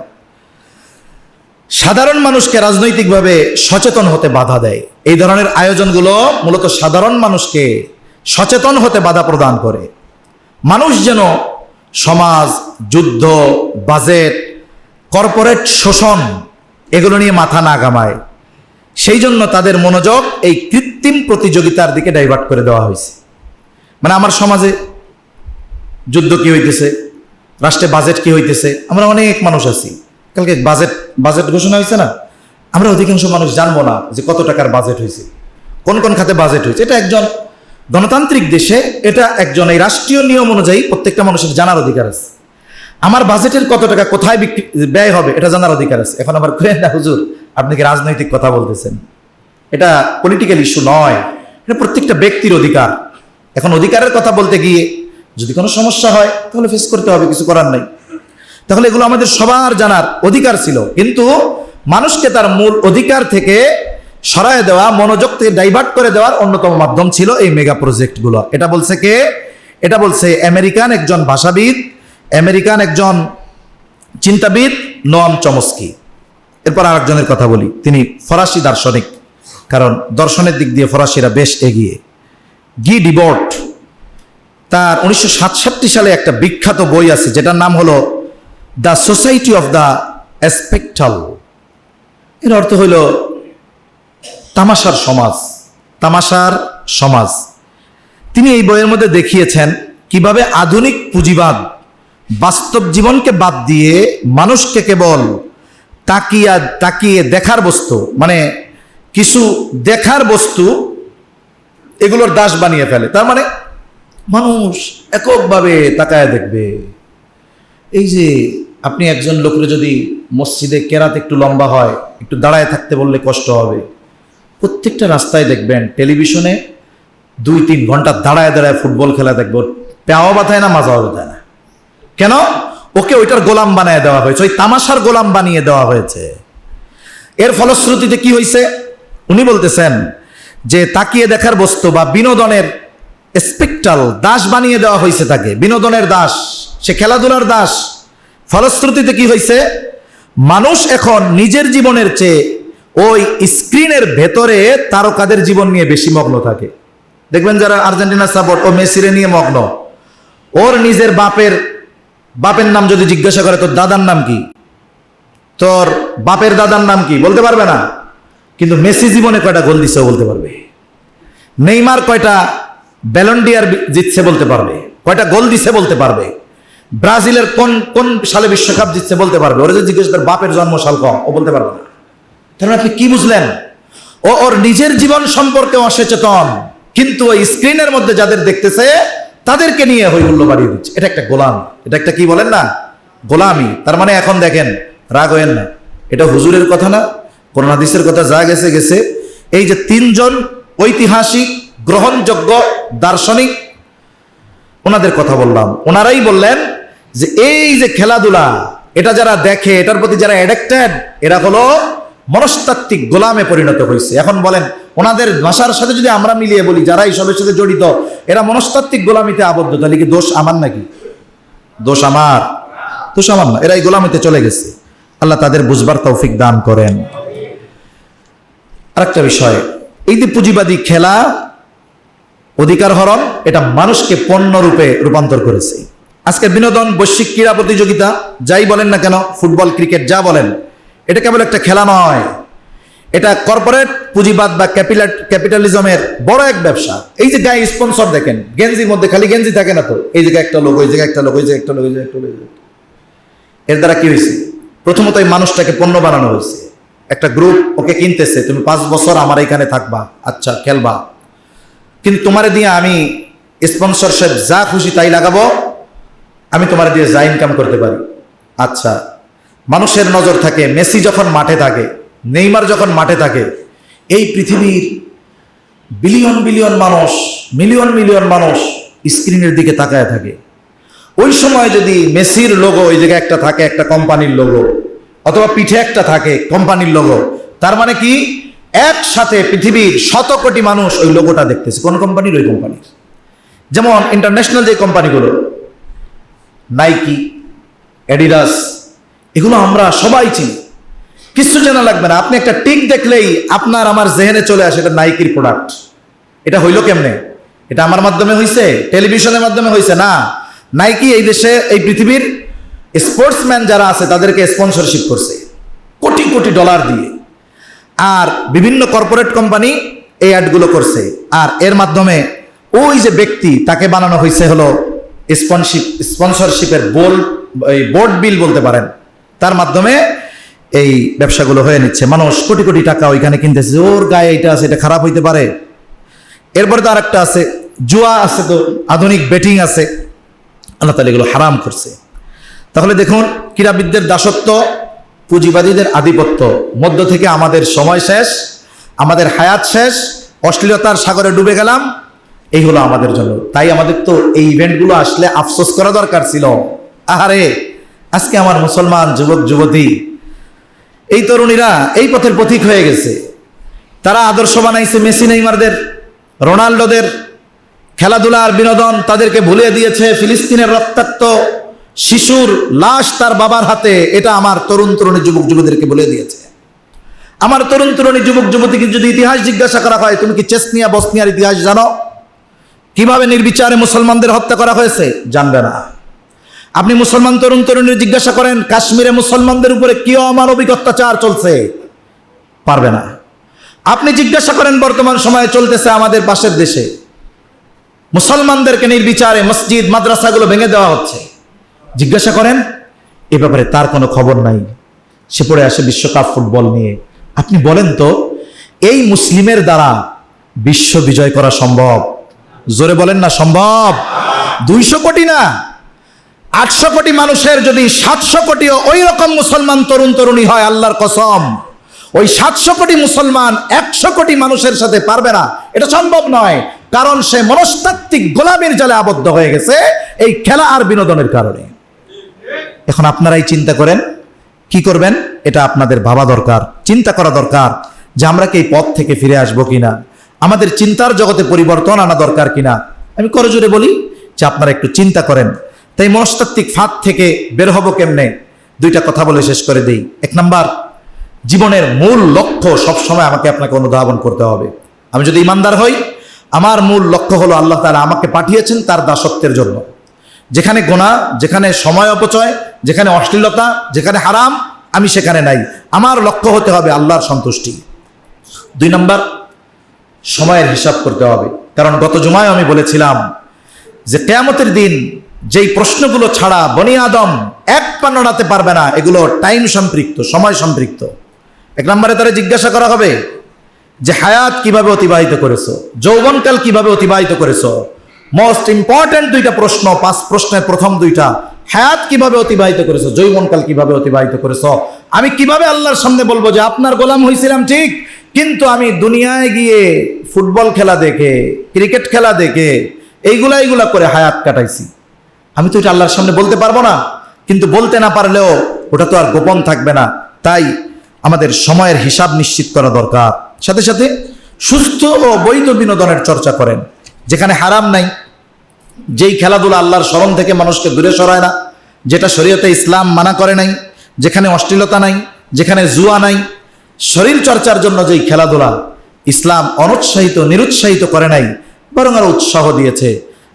সাধারণ মানুষকে রাজনৈতিকভাবে সচেতন হতে বাধা দেয়। এই ধরনের আয়োজনগুলো মূলত সাধারণ মানুষকে সচেতন হতে বাধা প্রদান করে। মানুষ যেন সমাজ, যুদ্ধ, বাজেট, কর্পোরেট শোষণ এগুলো নিয়ে মাথা না ঘামায়, সেই জন্য তাদের মনোযোগ এই কৃত্রিম প্রতিযোগিতার দিকে ডাইভার্ট করে দেওয়া হয়েছে। মানে আমার সমাজে যুদ্ধ কি হইতেছে, রাষ্ট্রে বাজেট কি হইতেছে, আমরা অনেক মানুষ আছি। কালকে বাজেট ঘোষণা হয়েছে না, আমরা অধিকাংশ মানুষ জানবো না যে কত টাকার বাজেট হয়েছে, কোন কোন খাতে বাজেট হয়েছে। এটা একজন গণতান্ত্রিক দেশে, এটা একজন এই রাষ্ট্রীয় নিয়ম অনুযায়ী প্রত্যেকটা মানুষের জানার অধিকার আছে। আমার বাজেটের কত টাকা কোথায় ব্যয় হবে এটা জানার অধিকার আছে। এখন আবার কইেন না হুজুর আপনি কি রাজনৈতিক কথা বলতেছেন, এটা পলিটিক্যাল ইস্যু নয়, এটা প্রত্যেকটা ব্যক্তির অধিকার। এখন অধিকারের কথা বলতে গিয়ে যদি কোনো সমস্যা হয় তাহলে ফেস করতে হবে, কিছু করার নাই। তাহলে এগুলো আমাদের সবার জানার অধিকার ছিল, কিন্তু মানুষকে তার মূল অধিকার থেকে সরায় দেওয়া, মনোযোগ থেকে ডাইভার্ট করে দেওয়ার অন্যতম মাধ্যম ছিল এই মেগা প্রজেক্টগুলো। এটা বলছে কে? এটা বলছে আমেরিকান একজন ভাষাবিদ, আমেরিকান একজন চিন্তাবিদ, নোয়াম চমস্কি। এরপর আরেকজনের কথা বলি, তিনি ফরাসি দার্শনিক, কারণ দর্শনের দিক দিয়ে ফরাসিরা বেশ এগিয়ে। গি ডিবর্ট, তার 1967 সালে একটা বিখ্যাত বই আছে যেটার নাম হলো দ্য সোসাইটি অফ দ্য স্পেকটাল। এর অর্থ হইল তামাশার সমাজ, তামাশার সমাজ। তিনি এই বইয়ের মধ্যে দেখিয়েছেন কিভাবে আধুনিক পুঁজিবাদ বাস্তব জীবনকে বাদ দিয়ে মানুষকে কেবল তাকিয়ে দেখার বস্তু, মানে কিছু দেখার বস্তু, এগুলোর দাস বানিয়ে ফেলে। তার মানে মানুষ এককভাবে তাকায় দেখবে। এই যে আপনি একজন লোকের যদি মসজিদে কেরাত একটু লম্বা হয়, একটু দাঁড়ায় থাকতে বললে কষ্ট হবে, প্রত্যেকটা রাস্তায় দেখবেন টেলিভিশনে 2-3 ঘন্টা দাঁড়ায় ফুটবল খেলা দেখবো, পেয়াও বাঁধায় না, মাজাও বাঁধায় না। কেন? ওকে ওইটার গোলাম বানিয়ে দেওয়া হয়েছে, ওই তামাশার গোলাম বানিয়ে দেওয়া হয়েছে। এর ফলশ্রুতিতে কি হয়েছে উনি বলতেছেন যে তাকিয়ে দেখার বস্তু বা বিনোদনের স্পেকটাল দাস বানিয়ে দেওয়া হয়েছে তাকে, বিনোদনের দাস, সে খেলাধুলার দাস। ফলশ্রুতিতে কি হয়েছে, মানুষ এখন নিজের জীবনের চেয়ে ওই স্ক্রিনের ভেতরে তারকাদের জীবন নিয়ে বেশি মগ্ন থাকে। দেখবেন যারা আর্জেন্টিনা সাপোর্ট, ও মেসিরে নিয়ে মগ্ন। ওর নিজের বাপের নাম যদি জিজ্ঞাসা করে তোর দাদার নাম কি, তোর বাপের দাদার নাম কি, বলতে পারবে না। কিন্তু মেসি জীবনে কয়টা গোল দিচ্ছে বলতে পারবে, নেইমার কয়টা ব্যালন ডিয়ার জিতছে বলতে পারবে, কয়টা গোল দিচ্ছে বলতে পারবে, ব্রাজিলের কোন সালে বিশ্বকাপ জিতছে বলতে পারবে। ওরা যে জিজ্ঞেস তার বাপের জন্ম সাল কম, ও বলতে পারবে না। তাহলে আপনি কি বুঝলেন? ও ওর নিজের জীবন সম্পর্কে অসচেতন, কিন্তু ওই স্ক্রিনের মধ্যে যাদের দেখতেছে তাদেরকে নিয়ে হৈহুল্য বাড়িয়ে দিচ্ছে। এটা একটা গোলামি, এটা একটা কি বলেন না, গোলামি। তার মানে এখন দেখেন, রাগ হয়েন না, এটা হুজুরের কথা না, কোরআন হাদিসের কথা, যা গেছে গেছে। এই যে 3 জন ঐতিহাসিক গ্রহণযোগ্য দার্শনিক, ওনাদের কথা বললাম, ওনারাই বললেন যে এই যে খেলাধুলা, এটা যারা দেখে, এটার প্রতি যারা অ্যাডিক্টেড, এরা হলো মনস্তাত্ত্বিক গোলামে পরিণত হয়েছে। এখন বলেন ওনাদের ভাষার সাথে যদি আমরা মিলিয়ে বলি, যারা এইসবের সাথে জড়িত এরা মনস্তাত্ত্বিক গোলামিতে আবদ্ধ, তাহলে কি দোষ আমার নাকি? দোষ আমার? দোষ আমার না, এরা এই গোলামিতে চলে গেছে। আল্লাহ তাদের বুঝবার তৌফিক দান করেন। আরেকটা বিষয়, এই যে পুঁজিবাদী খেলা, অধিকার হরণ, এটা মানুষকে পণ্য রূপে রূপান্তর করেছে। আজকের বিনোদন, বৈশ্বিক ক্রীড়া প্রতিযোগিতা যাই বলেন না কেন, ফুটবল, ক্রিকেট যা বলেন, এটা কেবল একটা খেলা নয়, এটা কর্পোরেট পুঁজিবাদ বা ক্যাপিটালিজমের বড় এক ব্যবসা। এই যে গায়ে স্পন্সর দেখেন, গেঞ্জির মধ্যে খালি গেঞ্জি থাকে না তো, এই জায়গায় একটা লোক, ওই জায়গায় একটা লোক, ওই জায়গায় একটা লোক, ওই জায়গায় একটা লোক। এর দ্বারা কি হয়েছে? প্রথমত এই মানুষটাকে পণ্য বানানো হয়েছে। একটা গ্রুপ ওকে কিনতেছে, তুমি 5 বছর আমার এখানে থাকবা, আচ্ছা খেলবা, কিন্তু তোমারে দিয়ে আমি স্পন্সরশিপ যা খুশি তাই লাগাবো, আমি তোমার দিয়ে যা ইনকাম করতে পারি। আচ্ছা, মানুষের নজর থাকে মেসি যখন মাঠে থাকে, নেইমার যখন মাঠে থাকে, এই পৃথিবীর বিলিয়ন বিলিয়ন মানুষ, মিলিয়ন মিলিয়ন মানুষ স্ক্রিনের দিকে তাকায় থাকে। ওই সময় যদি মেসির লোগো ওই জায়গায় একটা থাকে, একটা কোম্পানির লোগো, অথবা পিঠে একটা থাকে কোম্পানির লোগো, তার মানে কি একসাথে পৃথিবীর শত কোটি মানুষ ওই লোগোটা দেখতেছে। কোন কোম্পানির? ওই কোম্পানির। যেমন ইন্টারন্যাশনাল যে কোম্পানিগুলো, নাইকি, অ্যাডিডাস, এগুলো আমরা সবাই চিনি, কিছু জানা লাগবে না। আপনি একটা টিক দেখলেই আপনার আমার জেহেনে চলে আসে এটা নাইকির প্রোডাক্ট। এটা হইলো কেমনে? এটা আমার মাধ্যমে হইছে? টেলিভিশনের মাধ্যমে হইছে? না, নাইকি এই দেশে, এই পৃথিবীর স্পোর্টসম্যান যারা আছে তাদেরকে স্পন্সরশিপ করছে কোটি কোটি ডলার দিয়ে, আর বিভিন্ন কর্পোরেট কোম্পানি এই অ্যাডগুলো করছে, আর এর মাধ্যমে ওই যে ব্যক্তি তাকে বানানো হয়েছে হলো স্পন্সরশিপের বোর্ড বিল বলতে পারেন। তার মাধ্যমে এই ব্যবসাগুলো হয়ে নিচ্ছে। মানুষ কোটি কোটি টাকা ওইখানে কিনতেছে, ওর গায়ে এটা আছে, এটা খারাপ হইতে পারে। এরপরে তো আরেকটা আছে, জুয়া আছে, তো আধুনিক বেটিং আছে। আল্লাহ তাআলা এগুলো হারাম করছে। তাহলে দেখুন, ক্রীড়াবিদদের দাসত্ব, পুঁজিবাদীদের আধিপত্য, মধ্য থেকে আমাদের সময় শেষ, আমাদের হায়াত শেষ, অশ্লীলতার সাগরে ডুবে গেলাম। এই হলো আমাদের জন্য। তাই আমাদের তো এই ইভেন্টগুলো আসলে আফসোস করা দরকার ছিল। আহারে, আজকে আমার মুসলমান যুবক যুবতী, এই তরুণীরা এই পথের পথিক হয়ে গেছে। তারা আদর্শ বানাইছে মেসি, নেইমারদের, রোনাল্ডোদের। খেলাধুলা আর বিনোদন তাদেরকে ভুলিয়ে দিয়েছে ফিলিস্তিনের রক্তাক্ত শিশুর লাশ তার বাবার হাতে। এটা আমার তরুণ তরুণী যুবক যুবতীদেরকে ভুলিয়ে দিয়েছে। আমার তরুণ তরুণী যুবক যুবতীকে যদি ইতিহাস জিজ্ঞাসা করা হয়, তুমি কি চেচনিয়া বসনিয়ার ইতিহাস জানো? কিভাবে নির্বিচারে মুসলমানদের হত্যা করা হয়েছে? জানবে না। আপনি মুসলমান তরুণ তরুণীর জিজ্ঞাসা করেন কাশ্মীরে মুসলমানদের উপরে কি অমানবিক অত্যাচার চলছে, পারবে না। আপনি জিজ্ঞাসা করেন বর্তমান সময়ে চলতেছে আমাদের পাশের দেশে, মুসলমানদেরকে নির্বিচারে মসজিদ মাদ্রাসাগুলো ভেঙে দেওয়া হচ্ছে, জিজ্ঞাসা করেন, এ ব্যাপারে তার কোনো খবর নাই। সে পড়ে আসে বিশ্বকাপ ফুটবল নিয়ে। আপনি বলেন তো, এই মুসলিমের দ্বারা বিশ্ব বিজয় করা সম্ভব? জোরে বলেন না সম্ভব? 200 কোটি না, 800 কোটি মানুষের যদি 700 কোটিও ওই রকম মুসলমান তরুণ তরুণী হয়, আল্লাহর কসম, ওই 700 কোটি মুসলমান 100 কোটি মানুষের সাথে পারবে না। এটা সম্ভব নয়, কারণ সে মনস্তাত্ত্বিক গোলামির জালে আবদ্ধ হয়ে গেছে এই খেলা আর বিনোদনের কারণে। এখন আপনারাই চিন্তা করেন কি করবেন। এটা আপনাদের ভাবা দরকার, চিন্তা করা দরকার যে আমরা কি এই পথ থেকে ফিরে আসবো কিনা, আমাদের চিন্তার জগতে পরিবর্তন আনা দরকার কিনা। আমি করজোরে বলি যে আপনারা একটু চিন্তা করেন। তাই মনস্তাত্ত্বিক ফাঁদ থেকে বের হবো কেমনে, 2টা কথা বলে শেষ করে দেই। 1 নাম্বার, জীবনের মূল লক্ষ্য সবসময় আমাকে আপনাকে অনুধাবন করতে হবে। আমি যদি ইমানদার হই, আমার মূল লক্ষ্য হলো আল্লাহ তাআলা আমাকে পাঠিয়েছেন তার দাসত্বের জন্য। যেখানে গুনাহ, যেখানে সময় অপচয়, যেখানে অশ্লীলতা, যেখানে হারাম, আমি সেখানে নাই। আমার লক্ষ্য হতে হবে আল্লাহর সন্তুষ্টি। 2 নাম্বার, সময়ের হিসাব করতে হবে। কারণ গত জুমায় আমি বলেছিলাম যে কিয়ামতের দিন যেই প্রশ্নগুলো ছাড়া বনি আদম এক পা নড়াতে পারবে না, এগুলো টাইম সম্পৃক্ত, সময় সম্পৃক্ত। 1 নম্বরে তারা জিজ্ঞাসা করা হবে যে হায়াত কিভাবে অতিবাহিত করেছো, যৌবনকাল কিভাবে অতিবাহিত করেছো। মোস্ট ইম্পর্টেন্ট 2টা প্রশ্ন, 5 প্রশ্নের প্রথম 2টা, হায়াত কিভাবে অতিবাহিত করেছো, যৌবনকাল কিভাবে অতিবাহিত করেছো। আমি কিভাবে আল্লাহর সামনে বলবো যে আপনার গোলাম হয়েছিলাম ঠিক, কিন্তু আমি দুনিয়ায় গিয়ে ফুটবল খেলা দেখে, ক্রিকেট খেলা দেখে, এইগুলা করে হায়াত কাটাইছি। আমি তো এটা আল্লাহর সামনে বলতে পারবো না, কিন্তু বলতে না পারলেও ওটা তো আর গোপন থাকবে না। তাই আমাদের সময়ের হিসাব নিশ্চিত করা দরকার। সাথে সাথে সুস্থ ও বৈধ বিনোদনের চর্চা করেন, যেখানে হারাম নাই, যেই খেলাধুলা আল্লাহর স্মরণ থেকে মানুষকে দূরে সরায় না, যেটা শরীয়তে ইসলাম মানা করে নাই, যেখানে অশ্লীলতা নাই, যেখানে জুয়া নাই। শরীর চর্চার জন্য যেই খেলাধুলা ইসলাম অনুৎসাহিত নিরুৎসাহিত করে নাই, বরং আরো উৎসাহ দিয়েছে।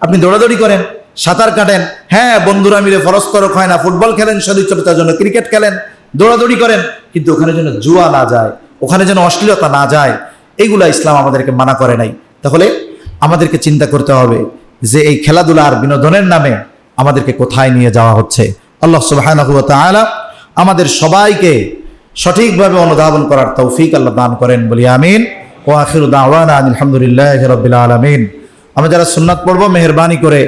আপনি দৌড়াদৌড়ি করেন, সাঁতার কাটেন, হ্যাঁ বন্ধুরা মিলে ফরস্তরক হয় না, ফুটবল খেলেন শরীরচর্চার জন্য, ক্রিকেট খেলেন, দৌড়াদৌড়ি করেন, কিন্তু ওখানে যেন জুয়া না যায়, ওখানে যেন অশ্লীলতা না যায়, এইগুলা ইসলাম আমাদেরকে মানা করে নাই। তাহলে আমাদেরকে চিন্তা করতে হবে যে এই খেলাধুলা আর বিনোদনের নামে আমাদেরকে কোথায় নিয়ে যাওয়া হচ্ছে। আল্লাহ সুবহানাহু ওয়া তাআলা আমাদের সবাইকে সঠিকভাবে অনুধাবন করার তৌফিক আল্লাহ দান করেন, বলি আমিন। ওয়া আখিরু দাওয়ানা আলহামদুলিল্লাহি রাব্বিল আলামিন। আমরা যারা সুন্নাত পড়বো মেহেরবানি করে